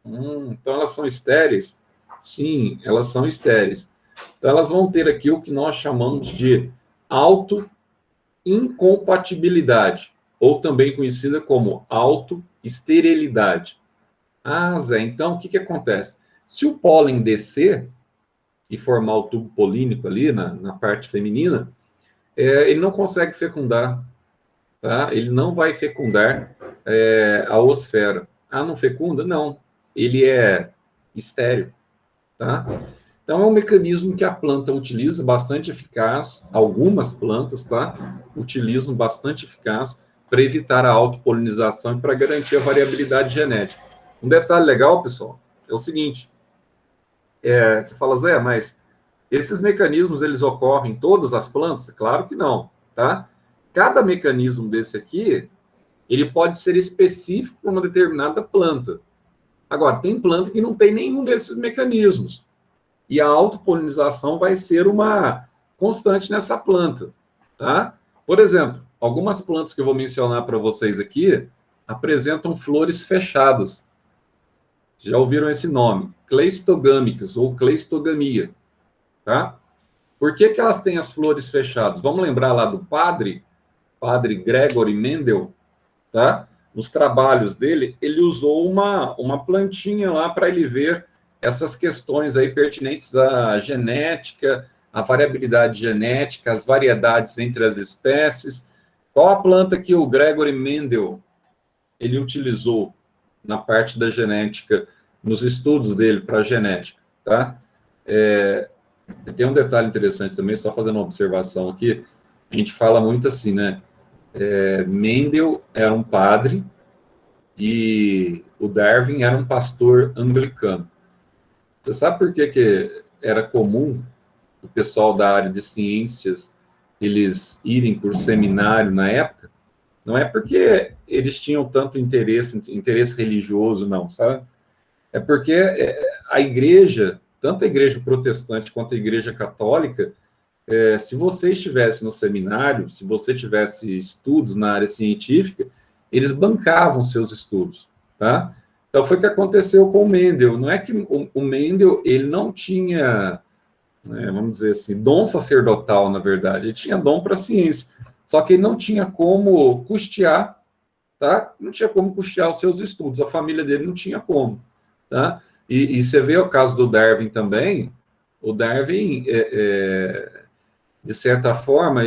Então, elas são estéreis? Sim, elas são estéreis. Então, elas vão ter aqui o que nós chamamos de autoincompatibilidade, ou também conhecida como autoesterilidade. Ah, Zé, então o que acontece? Se o pólen descer e formar o tubo polínico ali na parte feminina, ele não consegue fecundar, tá? Ele não vai fecundar a oosfera. Ah, não fecunda? Não. Ele é estéril, tá? Então, é um mecanismo que a planta utiliza, bastante eficaz. Algumas plantas, tá? Utilizam bastante eficaz para evitar a autopolinização e para garantir a variabilidade genética. Um detalhe legal, pessoal, é o seguinte. Você fala, Zé, mas esses mecanismos, eles ocorrem em todas as plantas? Claro que não, tá? Cada mecanismo desse aqui, ele pode ser específico para uma determinada planta. Agora, tem planta que não tem nenhum desses mecanismos. E a autopolinização vai ser uma constante nessa planta, tá? Por exemplo, algumas plantas que eu vou mencionar para vocês aqui apresentam flores fechadas. Já ouviram esse nome? Cleistogâmicas ou cleistogamia, tá? Por que que elas têm as flores fechadas? Vamos lembrar lá do padre Gregory Mendel, tá? Nos trabalhos dele, ele usou uma plantinha lá para ele ver essas questões aí pertinentes à genética, à variabilidade genética, as variedades entre as espécies. Qual a planta que o Gregory Mendel ele utilizou na parte da genética, nos estudos dele para a genética, tá? Tem um detalhe interessante também, só fazendo uma observação aqui, a gente fala muito assim, né? Mendel era um padre e o Darwin era um pastor anglicano. Você sabe por que era comum o pessoal da área de ciências eles irem por seminário na época? Não é porque eles tinham tanto interesse religioso, não, sabe? É porque a igreja, tanto a igreja protestante quanto a igreja católica, se você estivesse no seminário, se você tivesse estudos na área científica, eles bancavam seus estudos, tá? Então, foi o que aconteceu com o Mendel. Não é que o Mendel, ele não tinha, vamos dizer assim, dom sacerdotal, na verdade. Ele tinha dom para a ciência. Só que ele não tinha como custear, tá? Não tinha como custear os seus estudos. A família dele não tinha como, tá? E você vê o caso do Darwin também. O Darwin, de certa forma,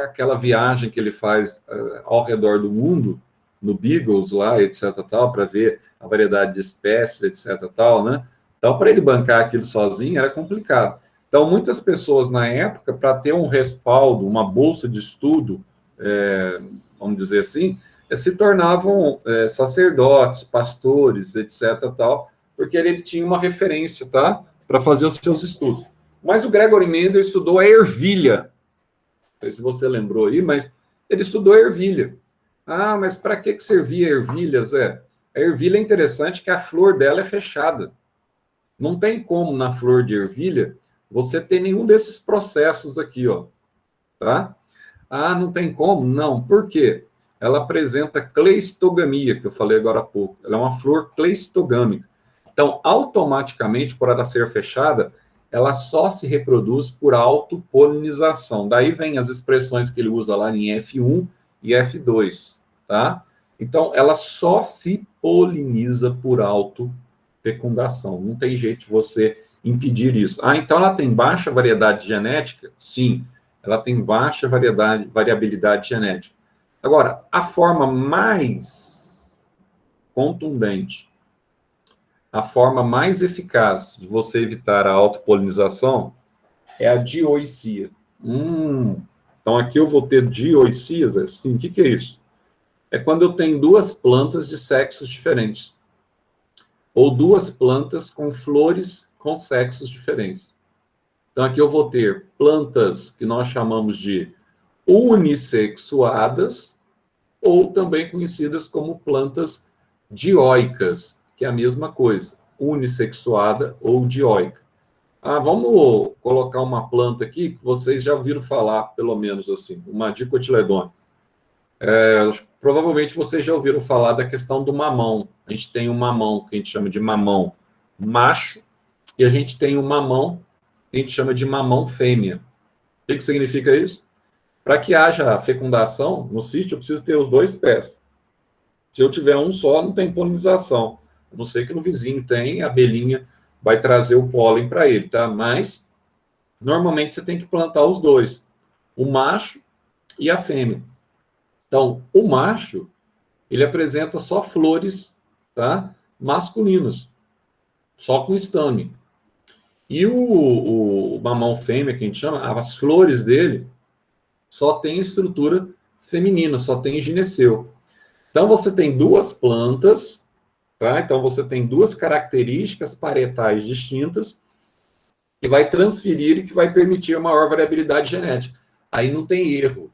aquela viagem que ele faz ao redor do mundo, no Beagles lá, etc, tal, para ver a variedade de espécies, etc, tal, né? Então, para ele bancar aquilo sozinho era complicado. Então, muitas pessoas na época, para ter um respaldo, uma bolsa de estudo, vamos dizer assim, se tornavam sacerdotes, pastores, etc, tal, porque ele tinha uma referência, tá? Para fazer os seus estudos. Mas o Gregory Mendel estudou a ervilha. Não sei se você lembrou aí, mas ele estudou a ervilha. Ah, mas para que servia a ervilha, Zé? A ervilha é interessante que a flor dela é fechada. Não tem como na flor de ervilha você ter nenhum desses processos aqui, ó. Tá? Ah, não tem como? Não. Por quê? Ela apresenta cleistogamia, que eu falei agora há pouco. Ela é uma flor cleistogâmica. Então, automaticamente, por ela ser fechada, ela só se reproduz por autopolinização. Daí vem as expressões que ele usa lá em F1 e F2, tá? Então, ela só se poliniza por autofecundação. Não tem jeito de você impedir isso. Ah, então ela tem baixa variedade genética? Sim, ela tem baixa variabilidade genética. Agora, a forma mais contundente, a forma mais eficaz de você evitar a autopolinização é a dioicia. Então, aqui eu vou ter dioicias, assim, o que é isso? É quando eu tenho duas plantas de sexos diferentes. Ou duas plantas com flores com sexos diferentes. Então, aqui eu vou ter plantas que nós chamamos de unissexuadas, ou também conhecidas como plantas dioicas, que é a mesma coisa, unissexuada ou dioica. Ah, vamos colocar uma planta aqui que vocês já ouviram falar, pelo menos assim, uma dicotiledônia. Provavelmente vocês já ouviram falar da questão do mamão. A gente tem um mamão que a gente chama de mamão macho, e a gente tem um mamão que a gente chama de mamão fêmea. O que significa isso? Para que haja fecundação no sítio, eu preciso ter os dois pés. Se eu tiver um só, não tem polinização. A não ser que no vizinho tem, a abelhinha vai trazer o pólen para ele, tá? Mas, normalmente, você tem que plantar os dois. O macho e a fêmea. Então, o macho, ele apresenta só flores, tá? Masculinos, só com estame. E o mamão fêmea, que a gente chama, as flores dele só tem estrutura feminina, só tem gineceu. Então, você tem duas plantas, tá? Então, você tem duas características parietais distintas que vai transferir e que vai permitir maior variabilidade genética. Aí não tem erro,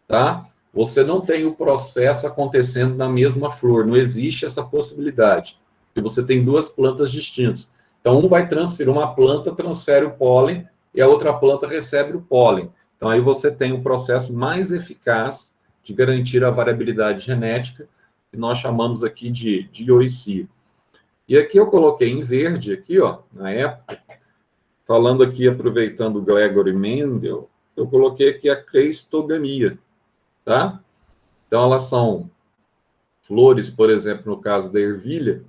tá? Você não tem o processo acontecendo na mesma flor, não existe essa possibilidade. Porque você tem duas plantas distintas. Então, um vai transferir, uma planta transfere o pólen e a outra planta recebe o pólen. Então, aí você tem um processo mais eficaz de garantir a variabilidade genética, que nós chamamos aqui de dioicia. E aqui eu coloquei em verde, aqui, ó, na época, falando aqui, aproveitando o Gregory Mendel, eu coloquei aqui a cleistogamia, tá? Então, elas são flores, por exemplo, no caso da ervilha,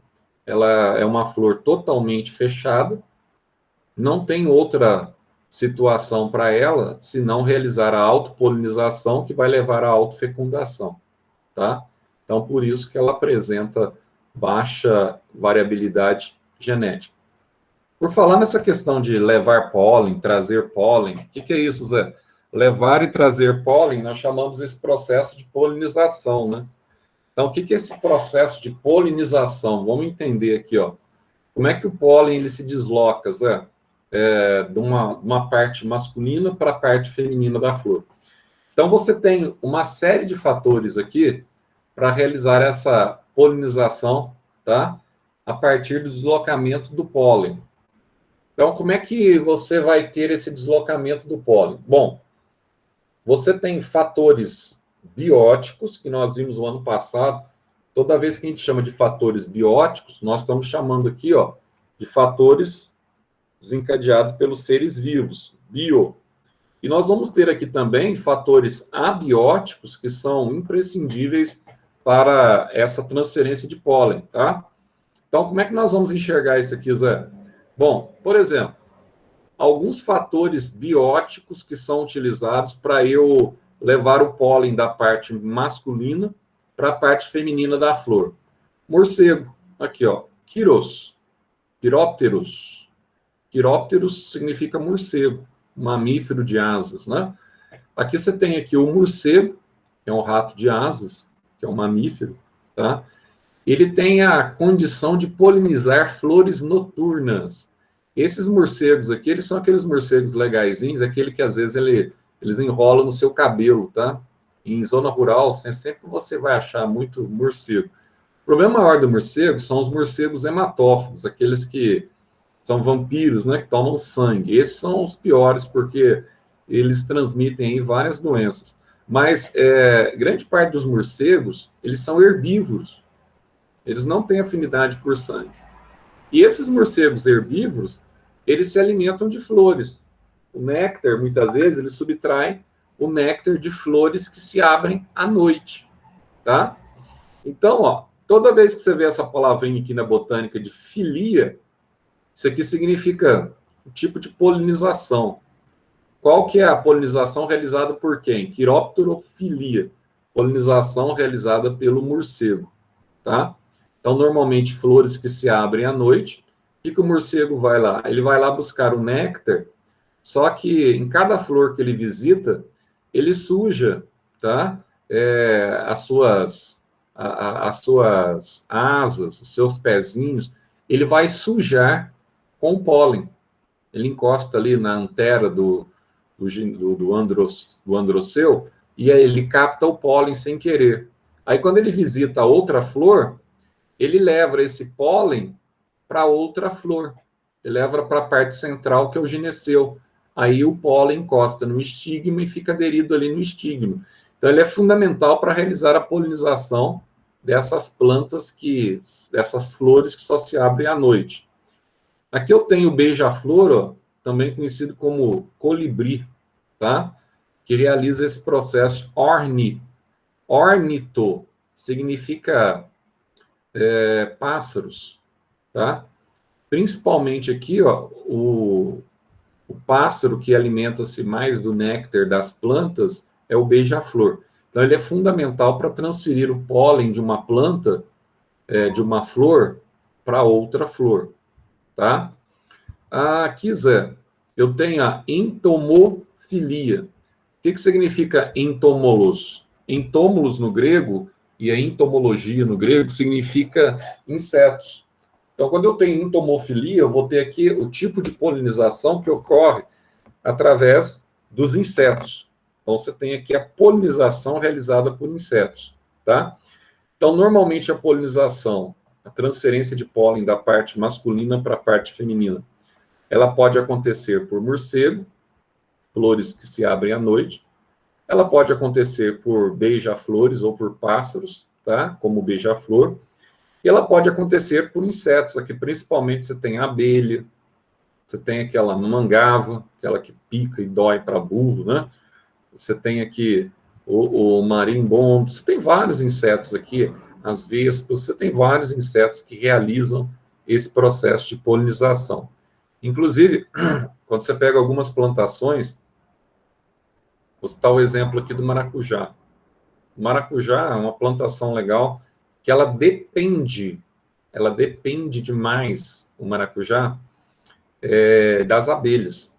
ela é uma flor totalmente fechada, não tem outra situação para ela, se não realizar a autopolinização, que vai levar à autofecundação, tá? Então, por isso que ela apresenta baixa variabilidade genética. Por falar nessa questão de levar pólen, trazer pólen, o que é isso, Zé? Levar e trazer pólen, nós chamamos esse processo de polinização, né? Então, o que é esse processo de polinização? Vamos entender aqui, ó. Como é que o pólen ele se desloca, Zé? De uma parte masculina para a parte feminina da flor. Então, você tem uma série de fatores aqui para realizar essa polinização, tá? A partir do deslocamento do pólen. Então, como é que você vai ter esse deslocamento do pólen? Bom, você tem fatores bióticos, que nós vimos no ano passado. Toda vez que a gente chama de fatores bióticos, nós estamos chamando aqui, ó, de fatores desencadeados pelos seres vivos, bio. E nós vamos ter aqui também fatores abióticos, que são imprescindíveis para essa transferência de pólen, tá? Então, como é que nós vamos enxergar isso aqui, Zé? Bom, por exemplo, alguns fatores bióticos que são utilizados para eu levar o pólen da parte masculina para a parte feminina da flor. Morcego, aqui, ó, Quiros, Quirópteros. Quirópteros significa morcego, mamífero de asas, né? Aqui você tem aqui o morcego, que é um rato de asas, que é um mamífero, tá? Ele tem a condição de polinizar flores noturnas. Esses morcegos aqui, eles são aqueles morcegos legaizinhos, aquele que às vezes eles enrolam no seu cabelo, tá? Em zona rural, sempre você vai achar muito morcego. O problema maior do morcego são os morcegos hematófagos, aqueles que são vampiros, né, que tomam sangue. Esses são os piores, porque eles transmitem aí várias doenças. Mas grande parte dos morcegos, eles são herbívoros. Eles não têm afinidade por sangue. E esses morcegos herbívoros, eles se alimentam de flores. O néctar, muitas vezes, ele subtrai o néctar de flores que se abrem à noite, tá? Então, ó, toda vez que você vê essa palavrinha aqui na botânica de filia, isso aqui significa o tipo de polinização. Qual que é a polinização realizada por quem? Quiropterofilia. Polinização realizada pelo morcego, tá? Então, normalmente, flores que se abrem à noite. O que o morcego vai lá? Ele vai lá buscar o néctar, só que em cada flor que ele visita, ele suja, tá? As suas asas, os seus pezinhos, ele vai sujar com pólen. Ele encosta ali na antera do androceu e aí ele capta o pólen sem querer. Aí, quando ele visita outra flor, ele leva esse pólen para outra flor. Ele leva para a parte central, que é o gineceu. Aí o pólen encosta no estigma e fica aderido ali no estigma. Então, ele é fundamental para realizar a polinização dessas plantas, dessas flores que só se abrem à noite. Aqui eu tenho o beija-flor, ó, também conhecido como colibri, tá? Que realiza esse processo ornito significa pássaros, tá? Principalmente aqui, ó, o pássaro que alimenta-se mais do néctar das plantas é o beija-flor. Então, ele é fundamental para transferir o pólen de uma planta, de uma flor, para outra flor, tá? Aqui, Zé, eu tenho a entomofilia. O que significa entomolos? Entomolos no grego, e a entomologia no grego, significa insetos. Então, quando eu tenho entomofilia, eu vou ter aqui o tipo de polinização que ocorre através dos insetos. Então, você tem aqui a polinização realizada por insetos, tá? Então, normalmente a polinização, a transferência de pólen da parte masculina para a parte feminina, ela pode acontecer por morcego, flores que se abrem à noite. Ela pode acontecer por beija-flores ou por pássaros, tá? Como o beija-flor. E ela pode acontecer por insetos. Aqui, principalmente, você tem a abelha, você tem aquela mangava, aquela que pica e dói para burro, né? Você tem aqui o marimbondo. Você tem vários insetos aqui, as vespas. Você tem vários insetos que realizam esse processo de polinização. Inclusive, quando você pega algumas plantações, vou citar o exemplo aqui do maracujá. O maracujá é uma plantação legal que ela depende demais, o maracujá, das abelhas.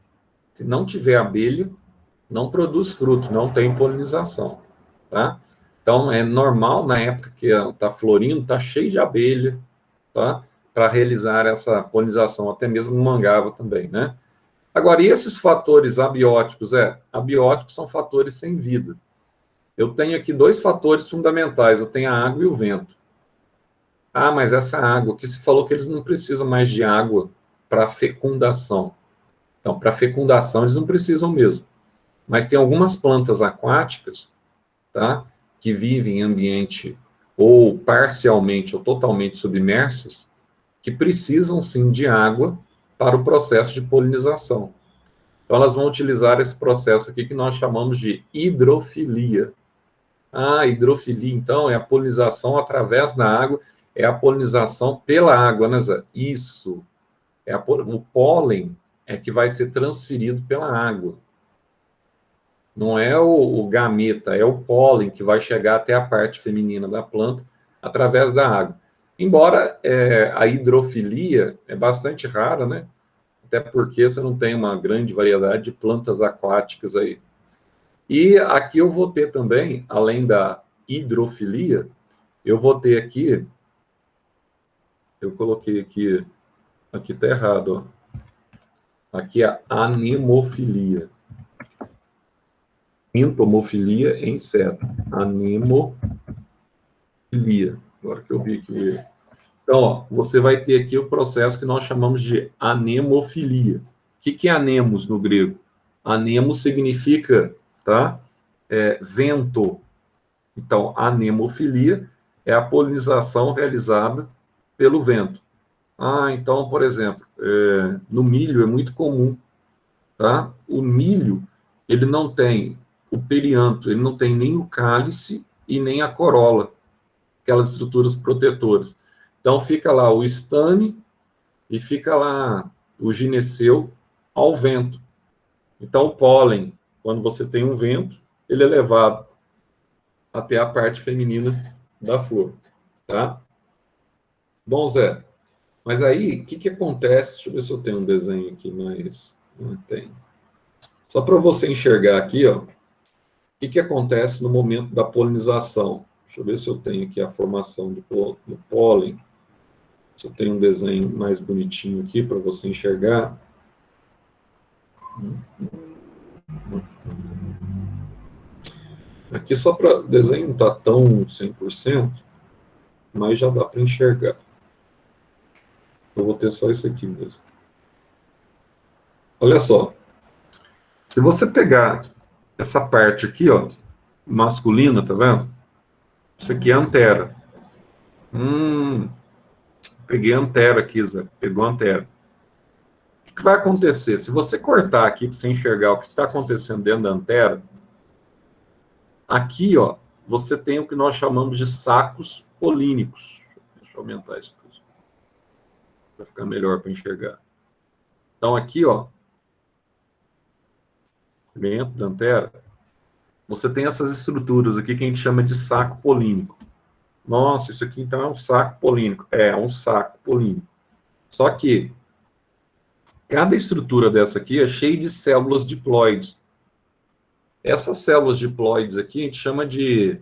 Se não tiver abelha, não produz fruto, não tem polinização, tá? Então, é normal, na época que está florindo, está cheio de abelha, tá? Para realizar essa polinização, até mesmo no mangava também, né? Agora, e esses fatores abióticos? Abióticos são fatores sem vida. Eu tenho aqui dois fatores fundamentais, eu tenho a água e o vento. Ah, mas essa água, que se falou que eles não precisam mais de água para fecundação. Então, para fecundação, eles não precisam mesmo. Mas tem algumas plantas aquáticas, tá, que vivem em ambiente ou parcialmente ou totalmente submersas, que precisam sim de água para o processo de polinização. Então, elas vão utilizar esse processo aqui que nós chamamos de hidrofilia. Hidrofilia, então, é a polinização através da água, é a polinização pela água, né, Zé? Isso. O pólen é que vai ser transferido pela água. Não é o gameta, é o pólen que vai chegar até a parte feminina da planta através da água. Embora a hidrofilia é bastante rara, né? Até porque você não tem uma grande variedade de plantas aquáticas aí. E aqui eu vou ter também, além da hidrofilia, eu vou ter aqui, eu coloquei aqui está errado, ó. Aqui é a anemofilia. Entomofilia em inseto. Anemofilia. Agora que eu vi aqui o erro. Então, ó, você vai ter aqui o processo que nós chamamos de anemofilia. O que é anemos no grego? Anemos significa, tá? Vento. Então, anemofilia é a polinização realizada pelo vento. Então, por exemplo, no milho é muito comum, tá? O milho, ele não tem o perianto, ele não tem nem o cálice e nem a corola, aquelas estruturas protetoras. Então, fica lá o estame e fica lá o gineceu ao vento. Então, o pólen, quando você tem um vento, ele é levado até a parte feminina da flor, tá? Bom, Zé, mas aí, o que acontece? Deixa eu ver se eu tenho um desenho aqui, mas não tem. Só para você enxergar aqui, ó, o que acontece no momento da polinização. Deixa eu ver se eu tenho aqui a formação do pólen. Se eu tenho um desenho mais bonitinho aqui para você enxergar. Aqui só para o desenho não está tão 100%, mas já dá para enxergar. Eu vou ter só isso aqui mesmo. Olha só. Se você pegar essa parte aqui, ó, masculina, tá vendo? Isso aqui é a antera. Peguei a antera aqui, Zé. Pegou a antera. O que vai acontecer? Se você cortar aqui para você enxergar o que está acontecendo dentro da antera, aqui, ó, você tem o que nós chamamos de sacos polínicos. Deixa eu aumentar isso aqui para ficar melhor para enxergar. Então, aqui, ó, dentro da antera, você tem essas estruturas aqui que a gente chama de saco polínico. Nossa, isso aqui então é um saco polínico. É um saco polínico. Só que cada estrutura dessa aqui é cheia de células diploides. Essas células diploides aqui a gente chama de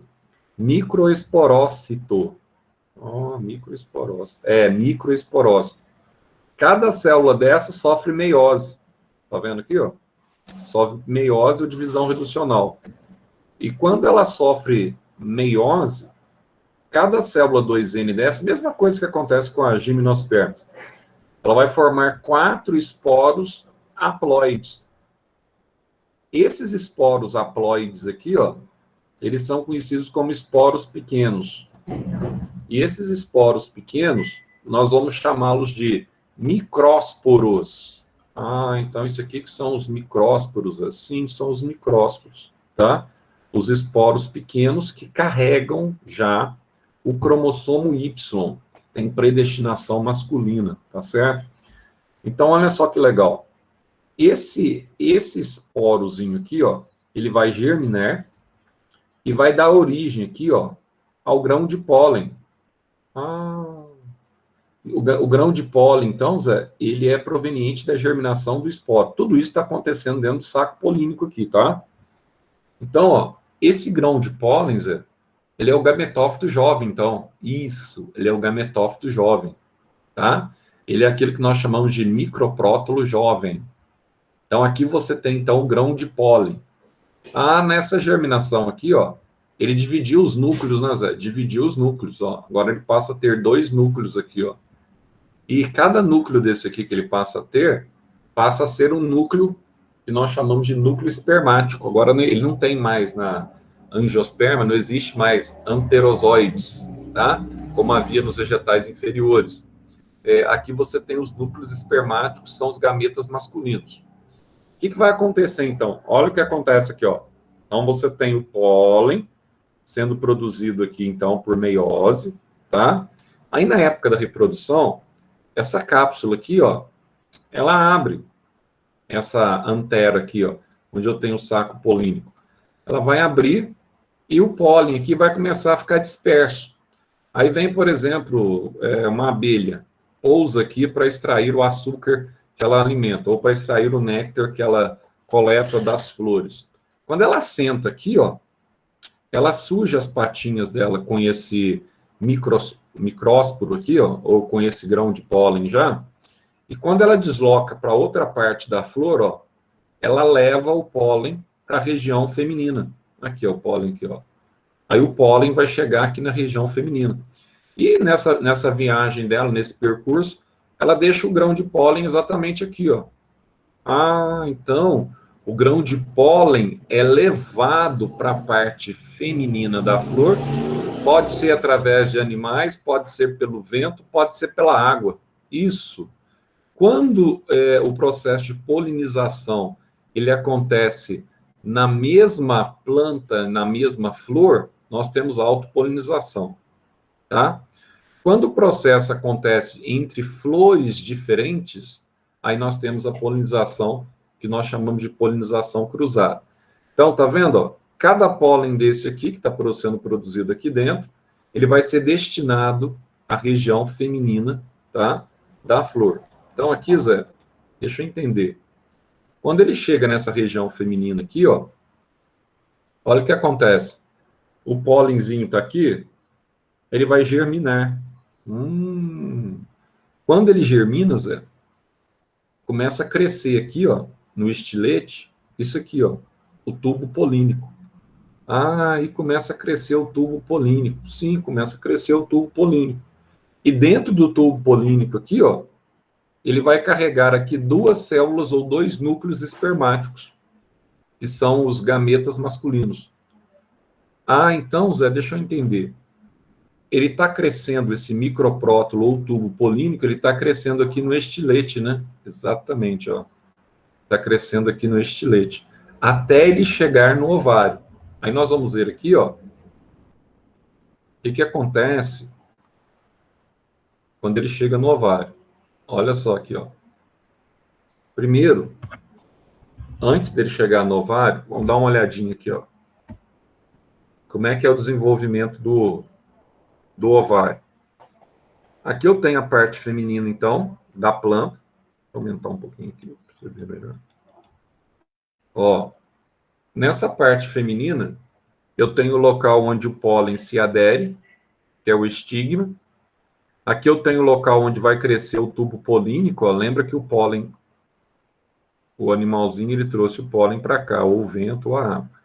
microesporócito. Microesporócito. Microesporócito. Cada célula dessa sofre meiose. Tá vendo aqui, ó? Sofre meiose ou divisão reducional. E quando ela sofre meiose, cada célula 2N dessa, mesma coisa que acontece com a gimnosperma, ela vai formar 4 esporos haploides. Esses esporos haploides aqui, ó, eles são conhecidos como esporos pequenos. E esses esporos pequenos, nós vamos chamá-los de micrósporos. Então isso aqui que são os micrósporos, assim, são os micrósporos, tá? Os esporos pequenos que carregam já o cromossomo Y, tem predestinação masculina, tá certo? Então, olha só que legal. Esse esporozinho aqui, ó, ele vai germinar e vai dar origem aqui, ó, ao grão de pólen. O grão de pólen, então, Zé, ele é proveniente da germinação do esporo. Tudo isso está acontecendo dentro do saco polínico aqui, tá? Então, ó, esse grão de pólen, Zé, ele é o gametófito jovem, então. Isso, ele é o gametófito jovem, tá? Ele é aquele que nós chamamos de microprótulo jovem. Então, aqui você tem, então, o grão de pólen. Nessa germinação aqui, ó, ele dividiu os núcleos, né, Zé? Dividiu os núcleos, ó. Agora ele passa a ter 2 núcleos aqui, ó. E cada núcleo desse aqui que ele passa a ter, passa a ser um núcleo que nós chamamos de núcleo espermático. Agora ele não tem mais na angiosperma, não existe mais anterozoides, tá? Como havia nos vegetais inferiores. Aqui você tem os núcleos espermáticos, são os gametas masculinos. O que vai acontecer, então? Olha o que acontece aqui, ó. Então, você tem o pólen sendo produzido aqui, então, por meiose, tá? Aí, na época da reprodução, essa cápsula aqui, ó, ela abre essa antera aqui, ó, onde eu tenho o saco polínico. Ela vai abrir e o pólen aqui vai começar a ficar disperso. Aí vem, por exemplo, uma abelha, pousa aqui para extrair o açúcar que ela alimenta, ou para extrair o néctar que ela coleta das flores. Quando ela senta aqui, ó, ela suja as patinhas dela com esse micrósporo aqui, ó, ou com esse grão de pólen já, e quando ela desloca para outra parte da flor, ó, ela leva o pólen para a região feminina. Aqui, ó, o pólen aqui, ó. Aí o pólen vai chegar aqui na região feminina. E nessa viagem dela, nesse percurso, ela deixa o grão de pólen exatamente aqui, ó. Então, o grão de pólen é levado para a parte feminina da flor, pode ser através de animais, pode ser pelo vento, pode ser pela água. Isso. Quando o processo de polinização ele acontece na mesma planta, na mesma flor, nós temos autopolinização, tá? Quando o processo acontece entre flores diferentes, aí nós temos a polinização, que nós chamamos de polinização cruzada. Então, tá vendo? Ó? Cada pólen desse aqui, que está sendo produzido aqui dentro, ele vai ser destinado à região feminina, tá? Da flor. Então, aqui, Zé, deixa eu entender. Quando ele chega nessa região feminina aqui, ó, olha o que acontece. O pólenzinho está aqui, ele vai germinar. Quando ele germina, Zé, começa a crescer aqui, ó, no estilete, isso aqui, ó, o tubo polínico. E começa a crescer o tubo polínico. Sim, começa a crescer o tubo polínico. E dentro do tubo polínico aqui, ó, ele vai carregar aqui 2 células ou 2 núcleos espermáticos, que são os gametas masculinos. Então, Zé, deixa eu entender. Ele está crescendo, esse microprótulo ou tubo polínico, ele está crescendo aqui no estilete, né? Exatamente, ó. Está crescendo aqui no estilete, até ele chegar no ovário. Aí nós vamos ver aqui, ó, o que acontece quando ele chega no ovário. Olha só aqui, ó. Primeiro, antes dele chegar no ovário, vamos dar uma olhadinha aqui, ó. Como é que é o desenvolvimento do ovário? Aqui eu tenho a parte feminina, então, da planta. Vou aumentar um pouquinho aqui, para você ver melhor. Ó, nessa parte feminina, eu tenho o local onde o pólen se adere, que é o estigma. Aqui eu tenho o local onde vai crescer o tubo polínico. Ó. Lembra que o pólen, o animalzinho, ele trouxe o pólen para cá, ou o vento, ou a água.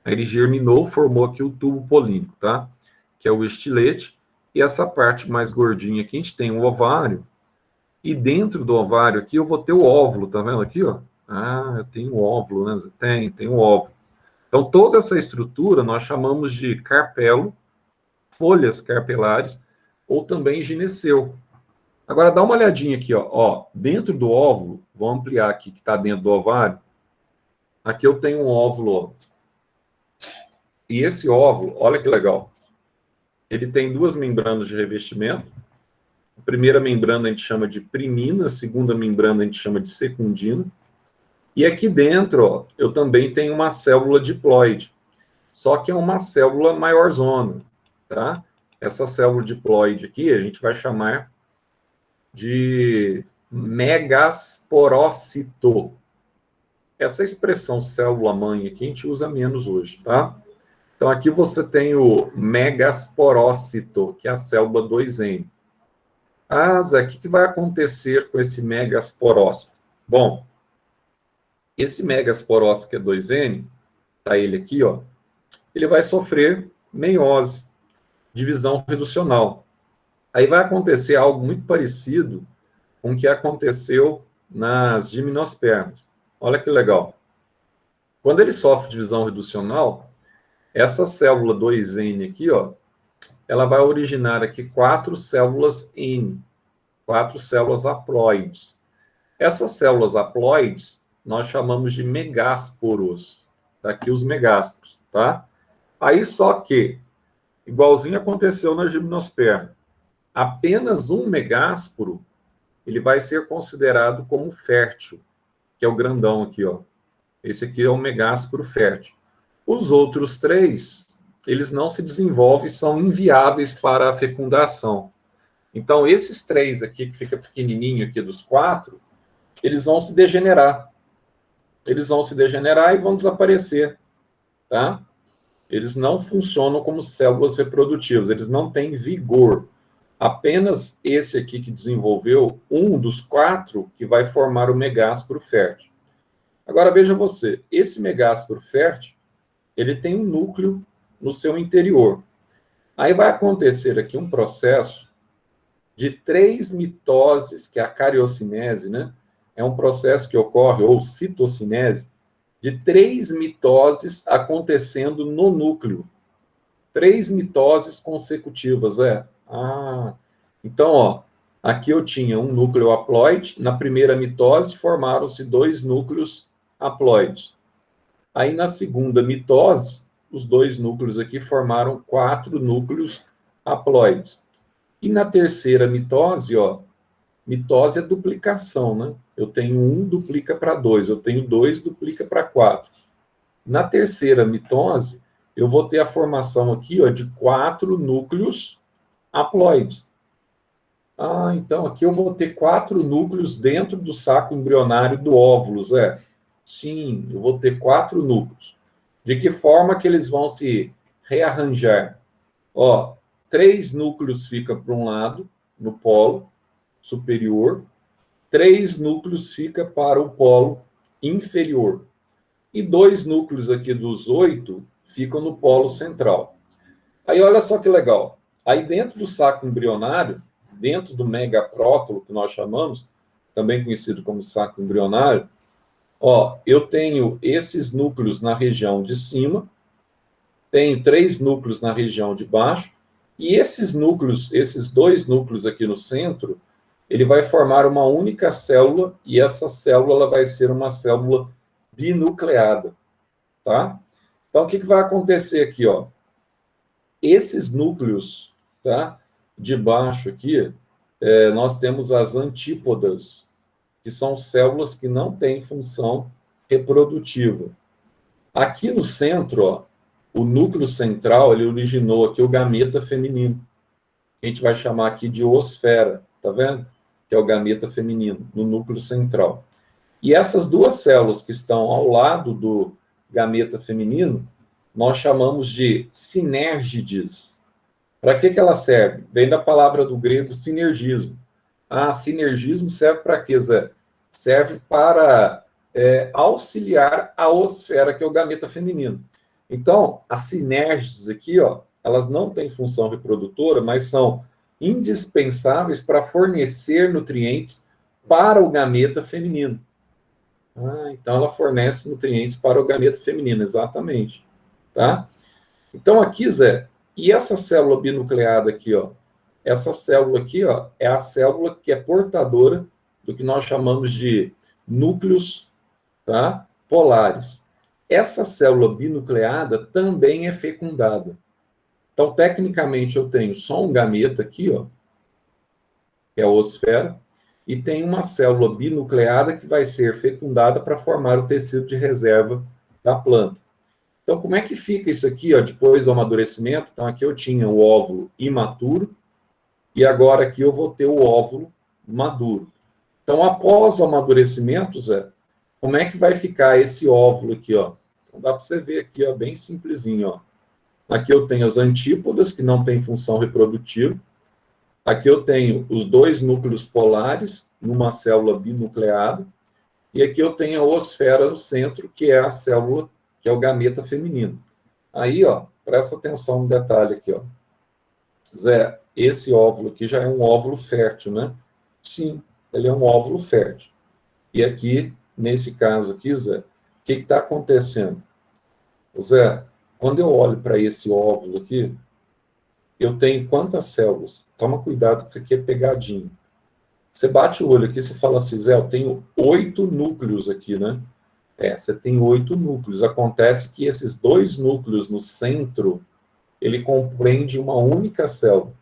Aí ele germinou, formou aqui o tubo polínico, tá? Que é o estilete. E essa parte mais gordinha aqui, a gente tem o ovário. E dentro do ovário aqui, eu vou ter o óvulo, tá vendo aqui, ó? Ah, eu tenho o óvulo, né? Tem o óvulo. Então, toda essa estrutura nós chamamos de carpelo, folhas carpelares, ou também gineceu. Agora, dá uma olhadinha aqui, ó. Dentro do óvulo, vou ampliar aqui, que está dentro do ovário. Aqui eu tenho um óvulo, ó. E esse óvulo, olha que legal. Ele tem duas membranas de revestimento. A primeira membrana a gente chama de primina, a segunda membrana a gente chama de secundina. E aqui dentro, ó, eu também tenho uma célula diploide. Só que é uma célula maiorzona, tá? Essa célula diploide aqui a gente vai chamar de megasporócito. Essa expressão célula-mãe aqui a gente usa menos hoje, tá? Então aqui você tem o megasporócito, que é a célula 2N. Ah, Zé, o que vai acontecer com esse megasporócito? Bom, esse megasporócito que é 2N, tá ele aqui, ó, ele vai sofrer meiose, divisão reducional. Aí vai acontecer algo muito parecido com o que aconteceu nas gimnospermas. Olha que legal. Quando ele sofre divisão reducional, essa célula 2N aqui, ó, ela vai originar aqui 4 células N, 4 células haploides. Essas células haploides nós chamamos de megásporos. Tá aqui os megásporos, tá? Aí só que, igualzinho aconteceu na gimnosperma, apenas um megásporo ele vai ser considerado como fértil, que é o grandão aqui, ó. Esse aqui é o megásporo fértil. Os outros 3, eles não se desenvolvem, são inviáveis para a fecundação. Então, esses 3 aqui, que fica pequenininho aqui dos 4, eles vão se degenerar. Eles vão se degenerar e vão desaparecer, tá? Eles não funcionam como células reprodutivas, eles não têm vigor. Apenas esse aqui que desenvolveu, um dos 4 que vai formar o megásporo fértil. Agora, veja você, esse megásporo fértil, ele tem um núcleo no seu interior. Aí vai acontecer aqui um processo de 3 mitoses, que é a cariocinese, né? É um processo que ocorre, ou citocinese, de 3 mitoses acontecendo no núcleo. 3 mitoses consecutivas, então, ó, aqui eu tinha um núcleo haploide, na primeira mitose formaram-se 2 núcleos haploides. Aí, na segunda mitose, os 2 núcleos aqui formaram 4 núcleos haploides. E na terceira mitose, ó, mitose é duplicação, né? Eu tenho 1 duplica para 2, eu tenho 2 duplica para 4. Na terceira mitose, eu vou ter a formação aqui, ó, de 4 núcleos haploides. Então aqui eu vou ter 4 núcleos dentro do saco embrionário do óvulo, Zé. Sim, eu vou ter 4 núcleos. De que forma que eles vão se rearranjar? Ó, 3 núcleos ficam para um lado, no polo superior, 3 núcleos ficam para o polo inferior. E 2 núcleos aqui dos 8 ficam no polo central. Aí olha só que legal. Aí dentro do saco embrionário, dentro do megaprótolo, que nós chamamos, também conhecido como saco embrionário, ó, eu tenho esses núcleos na região de cima, tenho 3 núcleos na região de baixo, e esses núcleos, esses 2 núcleos aqui no centro, ele vai formar uma única célula, e essa célula ela vai ser uma célula binucleada, tá? Então, o que vai acontecer aqui, ó? Esses núcleos, tá? De baixo aqui, nós temos as antípodas, que são células que não têm função reprodutiva. Aqui no centro, ó, o núcleo central, ele originou aqui o gameta feminino. A gente vai chamar aqui de oosfera, tá vendo? Que é o gameta feminino, no núcleo central. E essas duas células que estão ao lado do gameta feminino, nós chamamos de sinérgides. Para que ela serve? Vem da palavra do grego sinergismo. Ah, sinergismo serve para quê, Zé? Serve para auxiliar a oosfera, que é o gameta feminino. Então, as sinérgides aqui, ó, elas não têm função reprodutora, mas são indispensáveis para fornecer nutrientes para o gameta feminino. Ah, então ela fornece nutrientes para o gameta feminino, exatamente. Tá? Então aqui, Zé, e essa célula binucleada aqui, ó? Essa célula aqui, ó, é a célula que é portadora do que nós chamamos de núcleos, tá, polares. Essa célula binucleada também é fecundada. Então, tecnicamente, eu tenho só um gameta aqui, ó, que é a oosfera, e tem uma célula binucleada que vai ser fecundada para formar o tecido de reserva da planta. Então, como é que fica isso aqui, ó, depois do amadurecimento? Então, aqui eu tinha o óvulo imaturo, e agora aqui eu vou ter o óvulo maduro. Então, após o amadurecimento, Zé, como é que vai ficar esse óvulo aqui, ó? Então, dá para você ver aqui, ó, bem simplesinho, ó. Aqui eu tenho as antípodas, que não têm função reprodutiva. Aqui eu tenho os dois núcleos polares, numa célula binucleada. E aqui eu tenho a oosfera no centro, que é a célula, que é o gameta feminino. Aí, ó, presta atenção no detalhe aqui, ó. Zé, esse óvulo aqui já é um óvulo fértil, né? Sim, ele é um óvulo fértil. E aqui, nesse caso aqui, Zé, o que está acontecendo? Zé, quando eu olho para esse óvulo aqui, eu tenho quantas células? Toma cuidado que isso aqui é pegadinho. Você bate o olho aqui e fala assim, Zé, eu tenho 8 núcleos aqui, né? Você tem 8 núcleos. Acontece que esses 2 núcleos no centro, ele compreende uma única célula.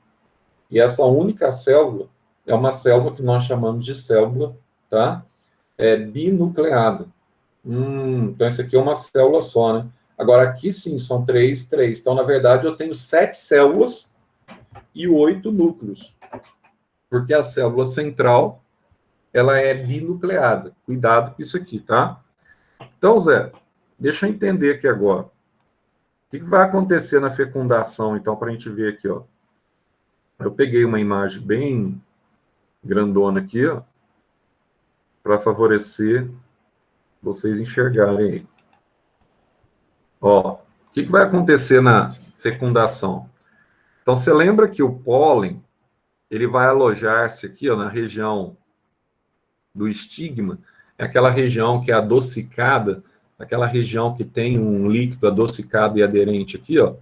E essa única célula é uma célula que nós chamamos de célula, tá? Binucleada. Então, isso aqui é uma célula só, né? Agora, aqui sim, são 3. Então, na verdade, eu tenho 7 células e 8 núcleos. Porque a célula central, ela é binucleada. Cuidado com isso aqui, tá? Então, Zé, deixa eu entender aqui agora. O que vai acontecer na fecundação, então, para a gente ver aqui, ó. Eu peguei uma imagem bem grandona aqui, ó, para favorecer vocês enxergarem aí. Ó, o que vai acontecer na fecundação? Então, você lembra que o pólen, ele vai alojar-se aqui, ó, na região do estigma, é aquela região que é adocicada, aquela região que tem um líquido adocicado e aderente aqui, ó.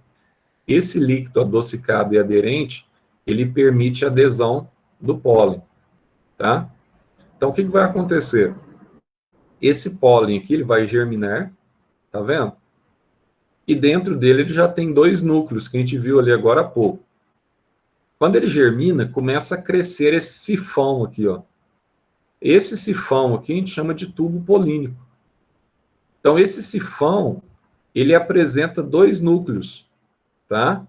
Esse líquido adocicado e aderente, ele permite a adesão do pólen, tá? Então, o que vai acontecer? Esse pólen aqui, ele vai germinar, tá vendo? E dentro dele ele já tem 2 núcleos, que a gente viu ali agora há pouco. Quando ele germina, começa a crescer esse sifão aqui, ó. Esse sifão aqui a gente chama de tubo polínico. Então, esse sifão, ele apresenta 2 núcleos, tá?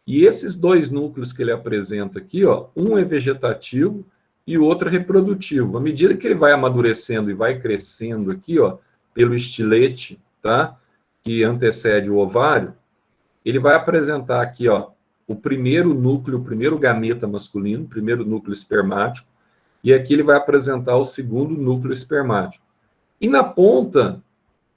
E esses 2 núcleos que ele apresenta aqui, ó, um é vegetativo e o outro é reprodutivo. À medida que ele vai amadurecendo e vai crescendo aqui, ó, pelo estilete, tá? Que antecede o ovário, ele vai apresentar aqui, ó, o primeiro núcleo, o primeiro gameta masculino, o primeiro núcleo espermático, e aqui ele vai apresentar o segundo núcleo espermático. E na ponta,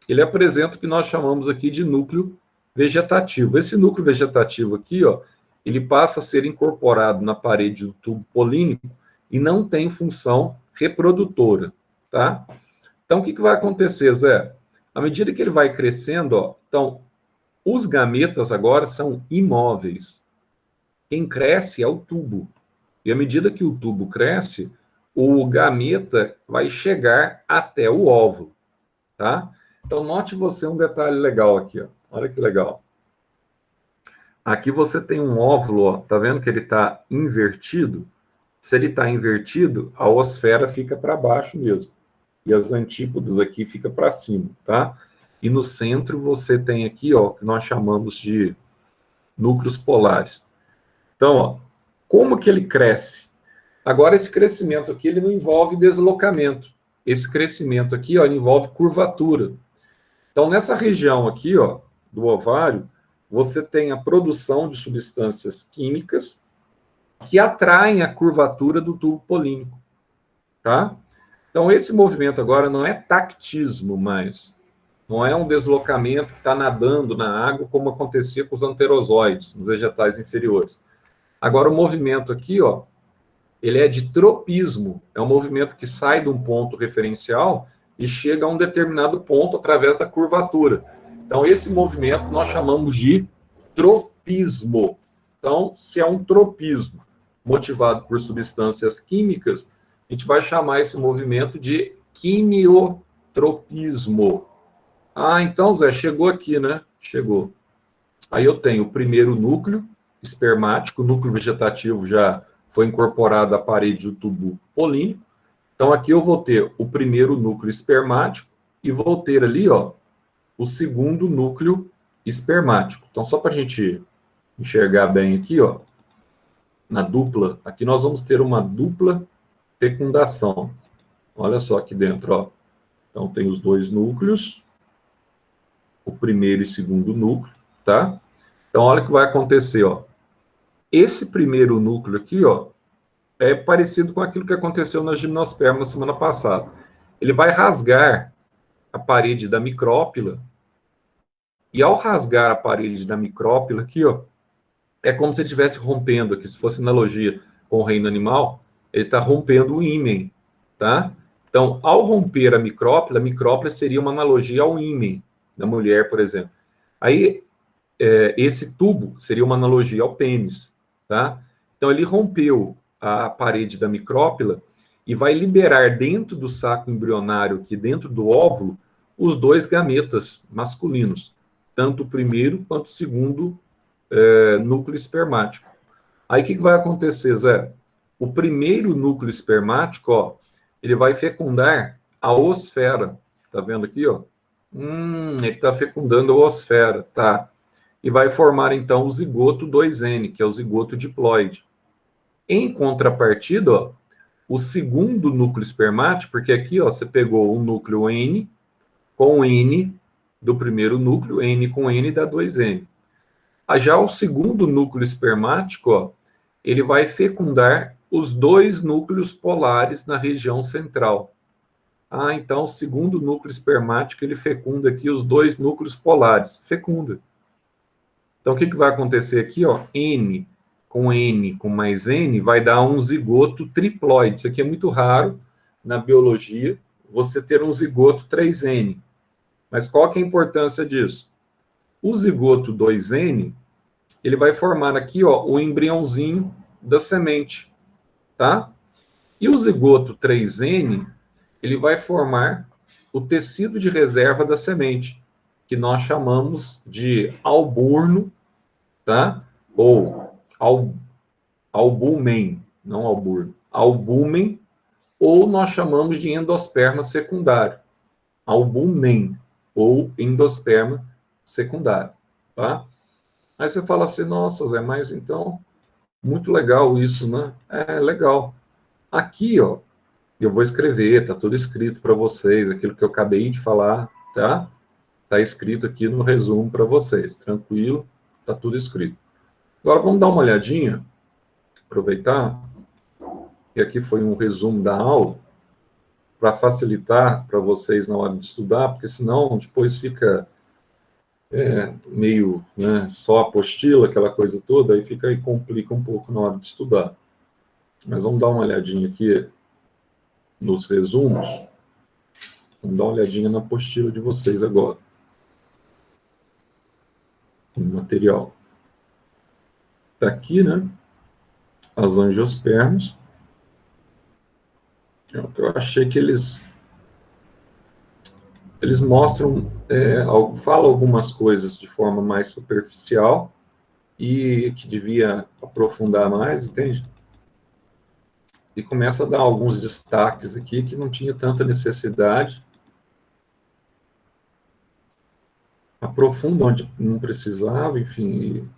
ele apresenta o que nós chamamos aqui de núcleo vegetativo. Esse núcleo vegetativo aqui, ó, ele passa a ser incorporado na parede do tubo polínico e não tem função reprodutora, tá? Então, o que vai acontecer, Zé? À medida que ele vai crescendo, ó, então, os gametas agora são imóveis. Quem cresce é o tubo. E à medida que o tubo cresce, o gameta vai chegar até o óvulo, tá? Então, note você um detalhe legal aqui, ó. Olha que legal. Aqui você tem um óvulo, ó. Tá vendo que ele está invertido? Se ele está invertido, a oosfera fica para baixo mesmo. E as antípodas aqui ficam para cima, tá? e no centro você tem aqui, ó, que nós chamamos de núcleos polares. Então, ó, como que ele cresce? Agora, esse crescimento aqui, ele não envolve deslocamento. Esse crescimento aqui, ó, envolve curvatura. Então, nessa região aqui, ó, do ovário, você tem a produção de substâncias químicas que atraem a curvatura do tubo polínico, tá? Então, esse movimento agora não é tactismo mais, não é um deslocamento que está nadando na água, como acontecia com os anterozoides, nos vegetais inferiores. Agora, o movimento aqui, ó, ele é de tropismo, é um movimento que sai de um ponto referencial e chega a um determinado ponto através da curvatura. Então, esse movimento nós chamamos de tropismo. Então, se é um tropismo motivado por substâncias químicas, a gente vai chamar esse movimento de quimiotropismo. Ah, então, Zé, chegou aqui, né? Chegou. Aí eu tenho o primeiro núcleo espermático, o núcleo vegetativo já foi incorporado à parede do tubo polínico. Então, aqui eu vou ter o primeiro núcleo espermático e vou ter ali, ó, o segundo núcleo espermático. Então, só para a gente enxergar bem aqui, ó, na dupla, aqui nós vamos ter uma dupla fecundação. Olha só aqui dentro, ó. Então, tem os dois núcleos, o primeiro e segundo núcleo, tá? Então, olha o que vai acontecer, ó. Esse primeiro núcleo aqui, ó, é parecido com aquilo que aconteceu na gimnosperma na semana passada. Ele vai rasgar a parede da micrópila, e ao rasgar a parede da micrópila aqui, ó, é como se ele estivesse rompendo aqui, se fosse analogia com o reino animal, ele está rompendo o ímen, tá? Então, ao romper a micrópila seria uma analogia ao ímen da mulher, por exemplo. Aí, esse tubo seria uma analogia ao pênis, tá? Então, ele rompeu a parede da micrópila e vai liberar dentro do saco embrionário, aqui dentro do óvulo, os dois gametas masculinos, tanto o primeiro quanto o segundo núcleo espermático. Aí o que vai acontecer, Zé? O primeiro núcleo espermático, ó, ele vai fecundar a oosfera. Tá vendo aqui, ó? Ele está fecundando a oosfera, tá? E vai formar, então, o zigoto 2N, que é o zigoto diploide. Em contrapartida, ó, o segundo núcleo espermático, porque aqui, ó, você pegou o núcleo N com N do primeiro núcleo, N com N dá 2N. Já o segundo núcleo espermático, ó, ele vai fecundar os dois núcleos polares na região central. Ah, então o segundo núcleo espermático, ele fecunda aqui os dois núcleos polares. Fecunda. Então, o que vai acontecer aqui, ó? N com mais N vai dar um zigoto triploide. Isso aqui é muito raro na biologia, você ter um zigoto 3N. Mas qual que é a importância disso? O zigoto 2N, ele vai formar aqui, ó, o embriãozinho da semente, tá? E o zigoto 3N, ele vai formar o tecido de reserva da semente, que nós chamamos de alburno, tá? Ou albumen, não alburno, albumen, ou nós chamamos de endosperma secundário, albumen, ou endosperma secundário, tá? Aí você fala assim, nossa, Zé, mas então, muito legal isso, né? É legal. Aqui, ó, eu vou escrever, tá tudo escrito para vocês, aquilo que eu acabei de falar, tá? Tá escrito aqui no resumo para vocês, tranquilo, tá tudo escrito. Agora vamos dar uma olhadinha, aproveitar, que aqui foi um resumo da aula, para facilitar para vocês na hora de estudar, porque senão depois fica meio, né, só apostila, aquela coisa toda, aí fica aí, complica um pouco na hora de estudar. Mas vamos dar uma olhadinha aqui nos resumos. Vamos dar uma olhadinha na apostila de vocês agora. No material. Está aqui, né? As angiospermas. Eu achei que eles mostram, falam algumas coisas de forma mais superficial e que devia aprofundar mais, entende? E começa a dar alguns destaques aqui que não tinha tanta necessidade. aprofunda onde não precisava, enfim.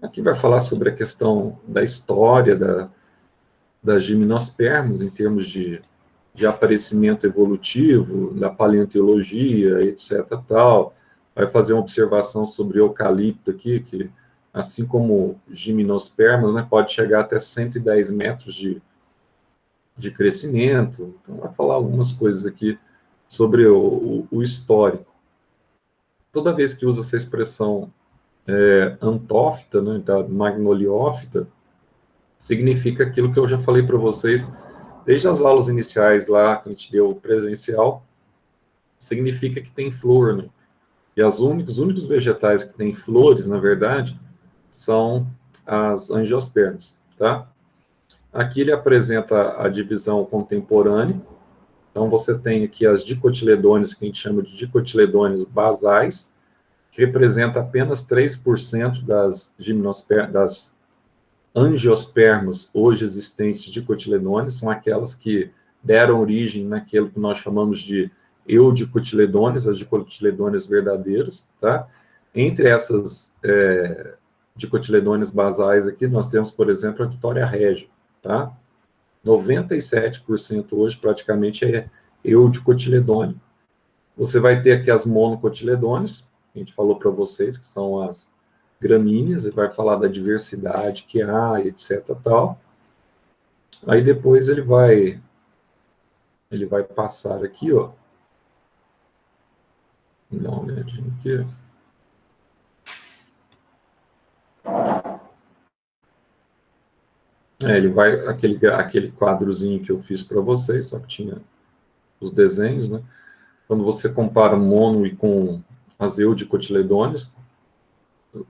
Aqui vai falar sobre a questão da história das gimnospermas, em termos de aparecimento evolutivo, da paleontologia, etc. Tal. Vai fazer uma observação sobre eucalipto aqui, que, assim como gimnospermas, né, pode chegar até 110 metros de crescimento. Então, vai falar algumas coisas aqui sobre o histórico. Toda vez que usa essa expressão antófita, né, da magnoliófita, significa aquilo que eu já falei para vocês desde as aulas iniciais lá, que a gente deu presencial, significa que tem flor, né? E os únicos vegetais que têm flores, na verdade, são as angiospermas, tá? Aqui ele apresenta a divisão contemporânea. Então, você tem aqui as dicotiledôneas, que a gente chama de dicotiledôneas basais, que representa apenas 3% das angiospermas hoje existentes dicotiledôneas, são aquelas que deram origem naquilo que nós chamamos de eudicotiledôneas, as dicotiledôneas verdadeiras, tá? Entre essas dicotiledôneas basais aqui, nós temos, por exemplo, a Victoria regia, tá? 97% hoje praticamente é eudicotiledônea. Você vai ter aqui as monocotiledôneas, a gente falou para vocês que são as gramíneas, e vai falar da diversidade que há, etc. Tal. Aí depois ele vai passar aqui, ó. Dá uma olhadinha aqui. Ele vai, aquele quadrozinho que eu fiz para vocês, só que tinha os desenhos, né? Quando você compara mono e com as eudicotiledôneas,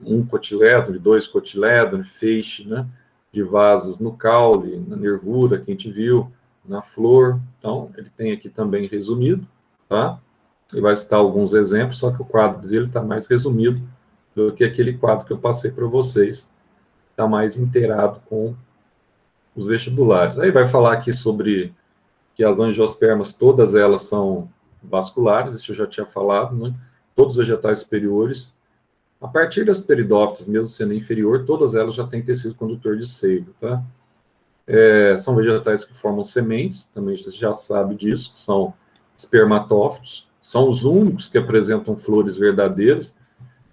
um cotilédone, dois cotilédone, feixe, né? De vasos no caule, na nervura, que a gente viu, na flor. Então, ele tem aqui também resumido, tá? Ele vai citar alguns exemplos, só que o quadro dele está mais resumido do que aquele quadro que eu passei para vocês. Está mais inteirado com os vestibulares. Aí vai falar aqui sobre que as angiospermas, todas elas são vasculares, isso eu já tinha falado, né? Todos os vegetais superiores. A partir das peridófitas, mesmo sendo inferior, todas elas já têm tecido condutor de seiva, tá? São vegetais que formam sementes, também você já sabe disso, que são espermatófitos, são os únicos que apresentam flores verdadeiras.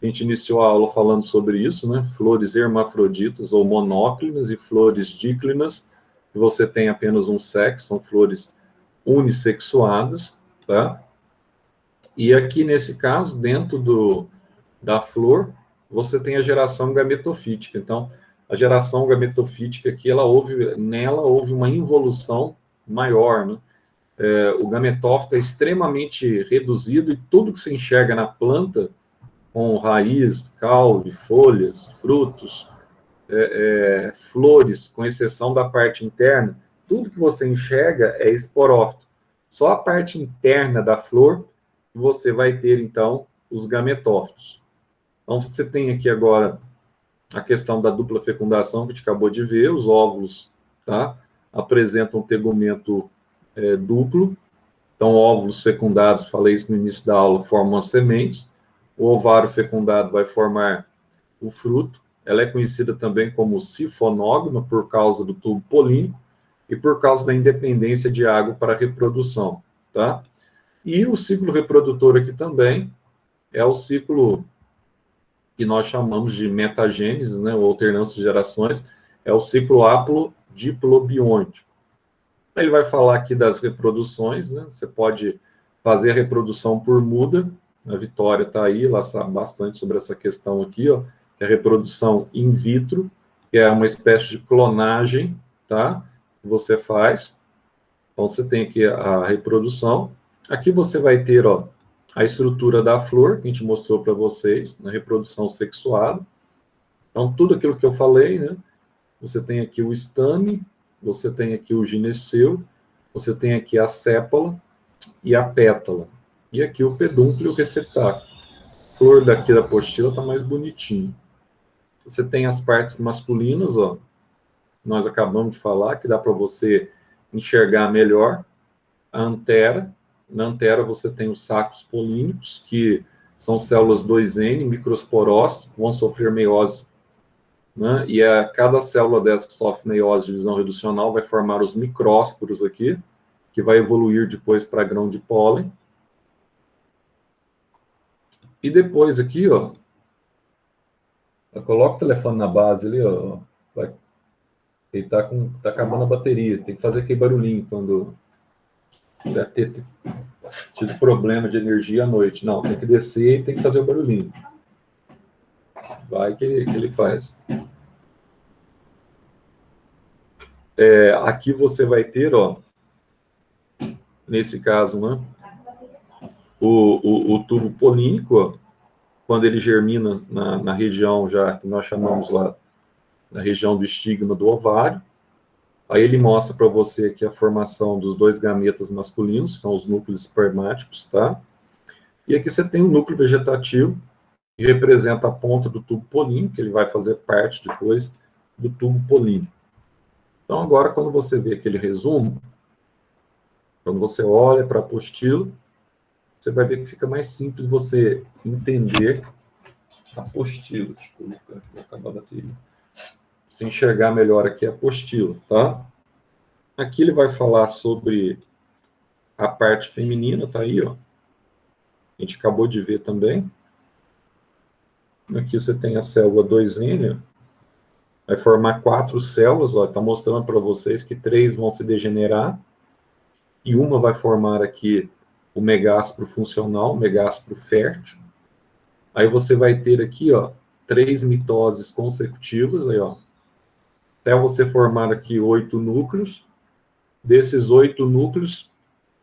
A gente iniciou a aula falando sobre isso, né? Flores hermafroditas ou monóclinas e flores díclinas, que você tem apenas um sexo, são flores unissexuadas, tá? E aqui, nesse caso, dentro da flor, você tem a geração gametofítica. Então, a geração gametofítica aqui, nela houve uma involução maior, né? O gametófito é extremamente reduzido e tudo que se enxerga na planta, com raiz, caule, folhas, frutos, flores, com exceção da parte interna, tudo que você enxerga é esporófito. Só a parte interna da flor você vai ter, então, os gametófitos. Então, você tem aqui agora a questão da dupla fecundação, que a gente acabou de ver, os óvulos, tá? Apresentam um tegumento duplo. Então, óvulos fecundados, falei isso no início da aula, formam as sementes. O ovário fecundado vai formar o fruto. Ela é conhecida também como sifonógama, por causa do tubo polínico e por causa da independência de água para a reprodução, tá? E o ciclo reprodutor aqui também é o ciclo que nós chamamos de metagênese, né, ou alternância de gerações, é o ciclo haplo-diplobiôntico. Ele vai falar aqui das reproduções, né? Você pode fazer a reprodução por muda. A Vitória está aí, ela sabe bastante sobre essa questão aqui, ó, que é a reprodução in vitro, que é uma espécie de clonagem, tá? Que você faz. Então, você tem aqui a reprodução. Aqui você vai ter, ó, a estrutura da flor, que a gente mostrou para vocês, na reprodução sexuada. Então, tudo aquilo que eu falei, né? Você tem aqui o estame, você tem aqui o gineceu, você tem aqui a sépala e a pétala. E aqui o pedúnculo e o receptáculo. A flor daqui da apostila está mais bonitinho. Você tem as partes masculinas, ó. Nós acabamos de falar, que dá para você enxergar melhor. A antera. Na antera você tem os sacos polínicos, que são células 2N, microsporócitos, vão sofrer meiose, né? E cada célula dessa que sofre meiose, divisão reducional, vai formar os micrósporos aqui, que vai evoluir depois para grão de pólen. E depois aqui, ó, coloca o telefone na base ali, ó, ele tá acabando a bateria, tem que fazer aquele barulhinho quando deve ter tido problema de energia à noite. Não, tem que descer e tem que fazer o barulhinho. Vai que ele faz. Aqui você vai ter, ó, nesse caso, né, o tubo polínico, ó, quando ele germina na região já que nós chamamos lá, na região do estigma do ovário. Aí ele mostra para você aqui a formação dos 2 gametas masculinos, são os núcleos espermáticos, tá? E aqui você tem o núcleo vegetativo, que representa a ponta do tubo polínico, que ele vai fazer parte depois do tubo polínico. Então, agora, quando você vê aquele resumo, quando você olha para a apostila, você vai ver que fica mais simples você entender a apostila. Deixa eu colocar a bateria. Se enxergar melhor aqui a apostila, tá? Aqui ele vai falar sobre a parte feminina, tá aí, ó. A gente acabou de ver também. Aqui você tem a célula 2N, vai formar 4 células, ó, tá mostrando para vocês que 3 vão se degenerar, e uma vai formar aqui o megásporo funcional, o megásporo fértil. Aí você vai ter aqui, ó, 3 mitoses consecutivas, aí, ó, até você formar aqui 8 núcleos. Desses 8 núcleos,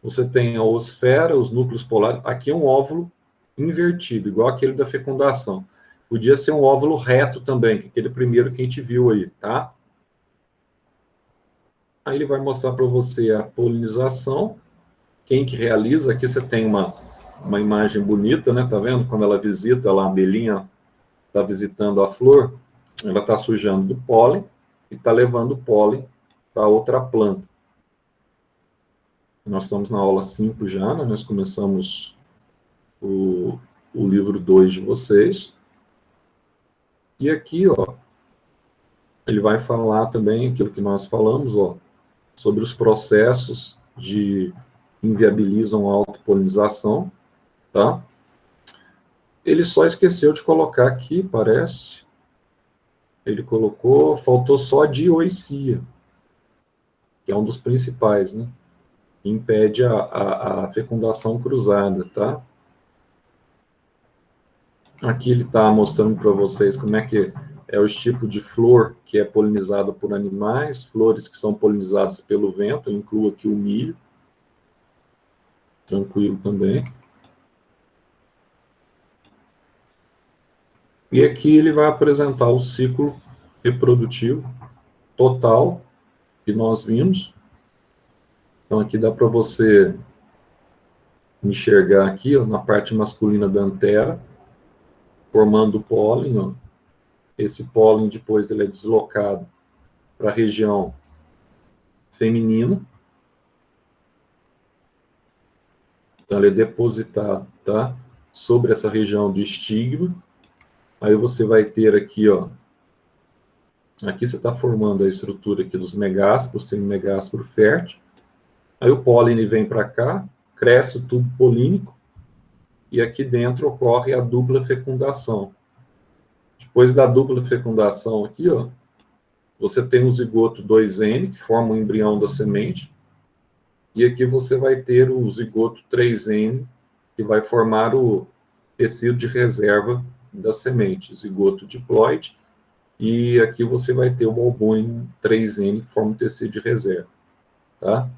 você tem a osfera, os núcleos polares. Aqui é um óvulo invertido, igual aquele da fecundação. Podia ser um óvulo reto também, que é aquele primeiro que a gente viu aí, tá? Aí ele vai mostrar para você a polinização. Quem que realiza? Aqui você tem uma imagem bonita, né? Tá vendo? Quando ela visita, lá a abelhinha está visitando a flor, ela está sujando do pólen e está levando o pólen para outra planta. Nós estamos na aula 5 já, né? Nós começamos o livro 2 de vocês. E aqui, ó, ele vai falar também aquilo que nós falamos, ó, sobre os processos que inviabilizam a autopolinização, tá? Ele só esqueceu de colocar aqui, parece. Ele colocou, faltou só a dioecia, que é um dos principais, né? Que impede a fecundação cruzada, tá? Aqui ele está mostrando para vocês como é que é os tipos de flor que é polinizado por animais, flores que são polinizadas pelo vento, eu incluo aqui o milho, tranquilo também. E aqui ele vai apresentar o ciclo reprodutivo total que nós vimos. Então aqui dá para você enxergar aqui, ó, na parte masculina da antera, formando o pólen, ó. Esse pólen depois ele é deslocado para a região feminina. Então ele é depositado, tá, sobre essa região do estigma. Aí você vai ter aqui, ó, aqui você está formando a estrutura aqui dos megásporos, tem um megásporo fértil. Aí o pólen ele vem para cá, cresce o tubo polínico, e aqui dentro ocorre a dupla fecundação. Depois da dupla fecundação aqui, ó, você tem o zigoto 2N, que forma o embrião da semente, e aqui você vai ter o zigoto 3N, que vai formar o tecido de reserva da semente, zigoto diploide, e aqui você vai ter o albônio 3N, que forma o tecido de reserva, tá?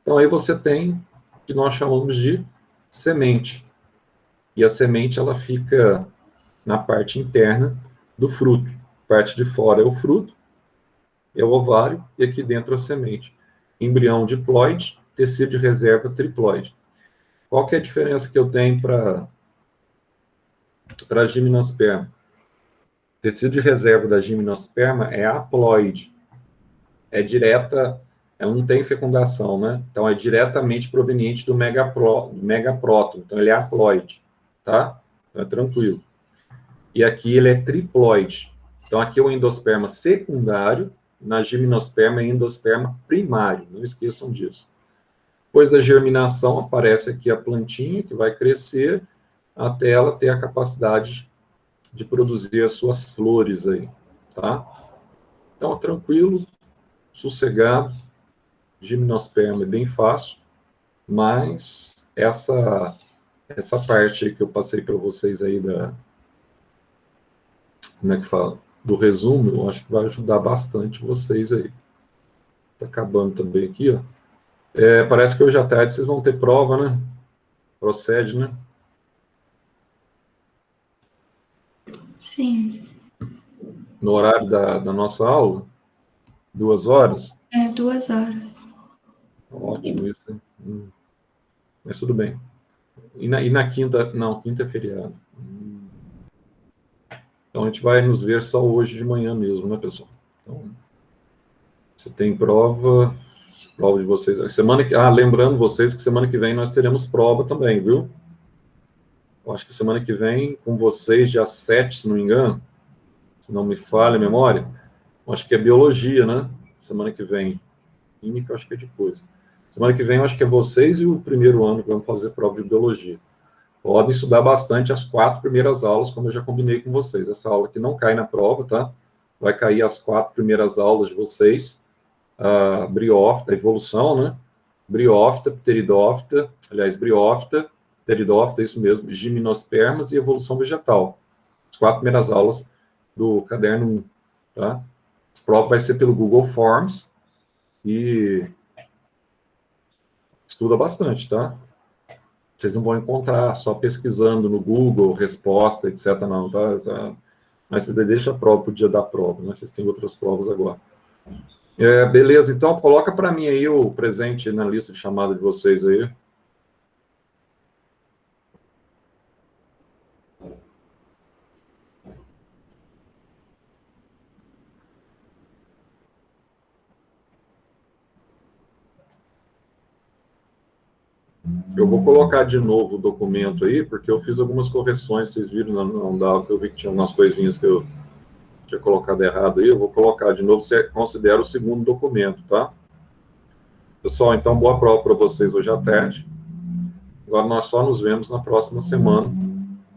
Então aí você tem o que nós chamamos de semente, e a semente ela fica na parte interna do fruto. A parte de fora é o fruto, é o ovário, e aqui dentro a semente. Embrião diploide, tecido de reserva triploide. Qual que é a diferença que eu tenho para a gimnosperma? O tecido de reserva da gimnosperma é haploide. É direta, ela não tem fecundação, né? Então é diretamente proveniente do megapróton. Então ele é haploide, tá? É tranquilo. E aqui ele é triploide. Então, aqui é o endosperma secundário, na gimnosperma é endosperma primário, não esqueçam disso. Depois da germinação, aparece aqui a plantinha, que vai crescer, até ela ter a capacidade de produzir as suas flores aí, tá? Então, tranquilo, sossegado, gimnosperma é bem fácil, mas essa parte aí que eu passei para vocês aí como é que fala? Do resumo, eu acho que vai ajudar bastante vocês aí. Tá acabando também aqui, ó. Parece que hoje à tarde vocês vão ter prova, né? Procede, né? Sim. No horário da nossa aula, 2 horas. 2 horas. Ótimo isso, hein? Mas tudo bem. E na quinta? Não, quinta é feriado. Então a gente vai nos ver só hoje de manhã mesmo, né, pessoal? Então, você tem prova de vocês. Lembrando vocês que semana que vem nós teremos prova também, viu? Eu acho que semana que vem, com vocês, dia 7, se não me engano, se não me falha a memória, eu acho que é biologia, né? Semana que vem. Química, eu acho que é depois. Semana que vem, eu acho que é vocês e o primeiro ano que vamos fazer prova de biologia. Podem estudar bastante as 4 primeiras aulas, como eu já combinei com vocês. Essa aula que não cai na prova, tá? Vai cair as 4 primeiras aulas de vocês. A briófita, a evolução, né? Briófita, pteridófita, briófita, pteridófita, isso mesmo, gimnospermas e evolução vegetal. As 4 primeiras aulas do caderno 1, tá? A prova vai ser pelo Google Forms e estuda bastante, tá? Vocês não vão encontrar só pesquisando no Google, resposta, etc, não, tá? Mas você deixa a prova para o dia da prova, né? Vocês têm outras provas agora. Beleza, então coloca para mim aí o presente na lista de chamada de vocês aí. Eu vou colocar de novo o documento aí, porque eu fiz algumas correções, vocês viram, não dá, eu vi que tinha umas coisinhas que eu tinha colocado errado aí, eu vou colocar de novo, você considera o segundo documento, tá? Pessoal, então boa prova para vocês hoje à tarde. Agora nós só nos vemos na próxima semana.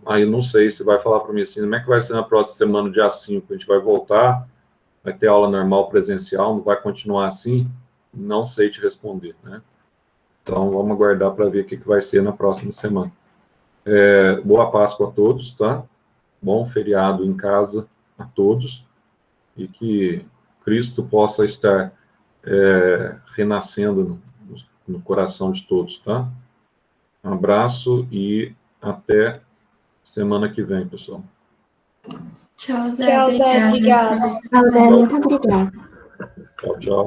Aí não sei se vai falar para mim assim, como é que vai ser na próxima semana, dia 5, a gente vai voltar, vai ter aula normal presencial, não vai continuar assim? Não sei te responder, né? Então, vamos aguardar para ver o que vai ser na próxima semana. Boa Páscoa a todos, tá? Bom feriado em casa a todos. E que Cristo possa estar renascendo no coração de todos, tá? Um abraço e até semana que vem, pessoal. Tchau, Zé. Obrigada. Tchau, Zé. Muito obrigada. Tchau, tchau.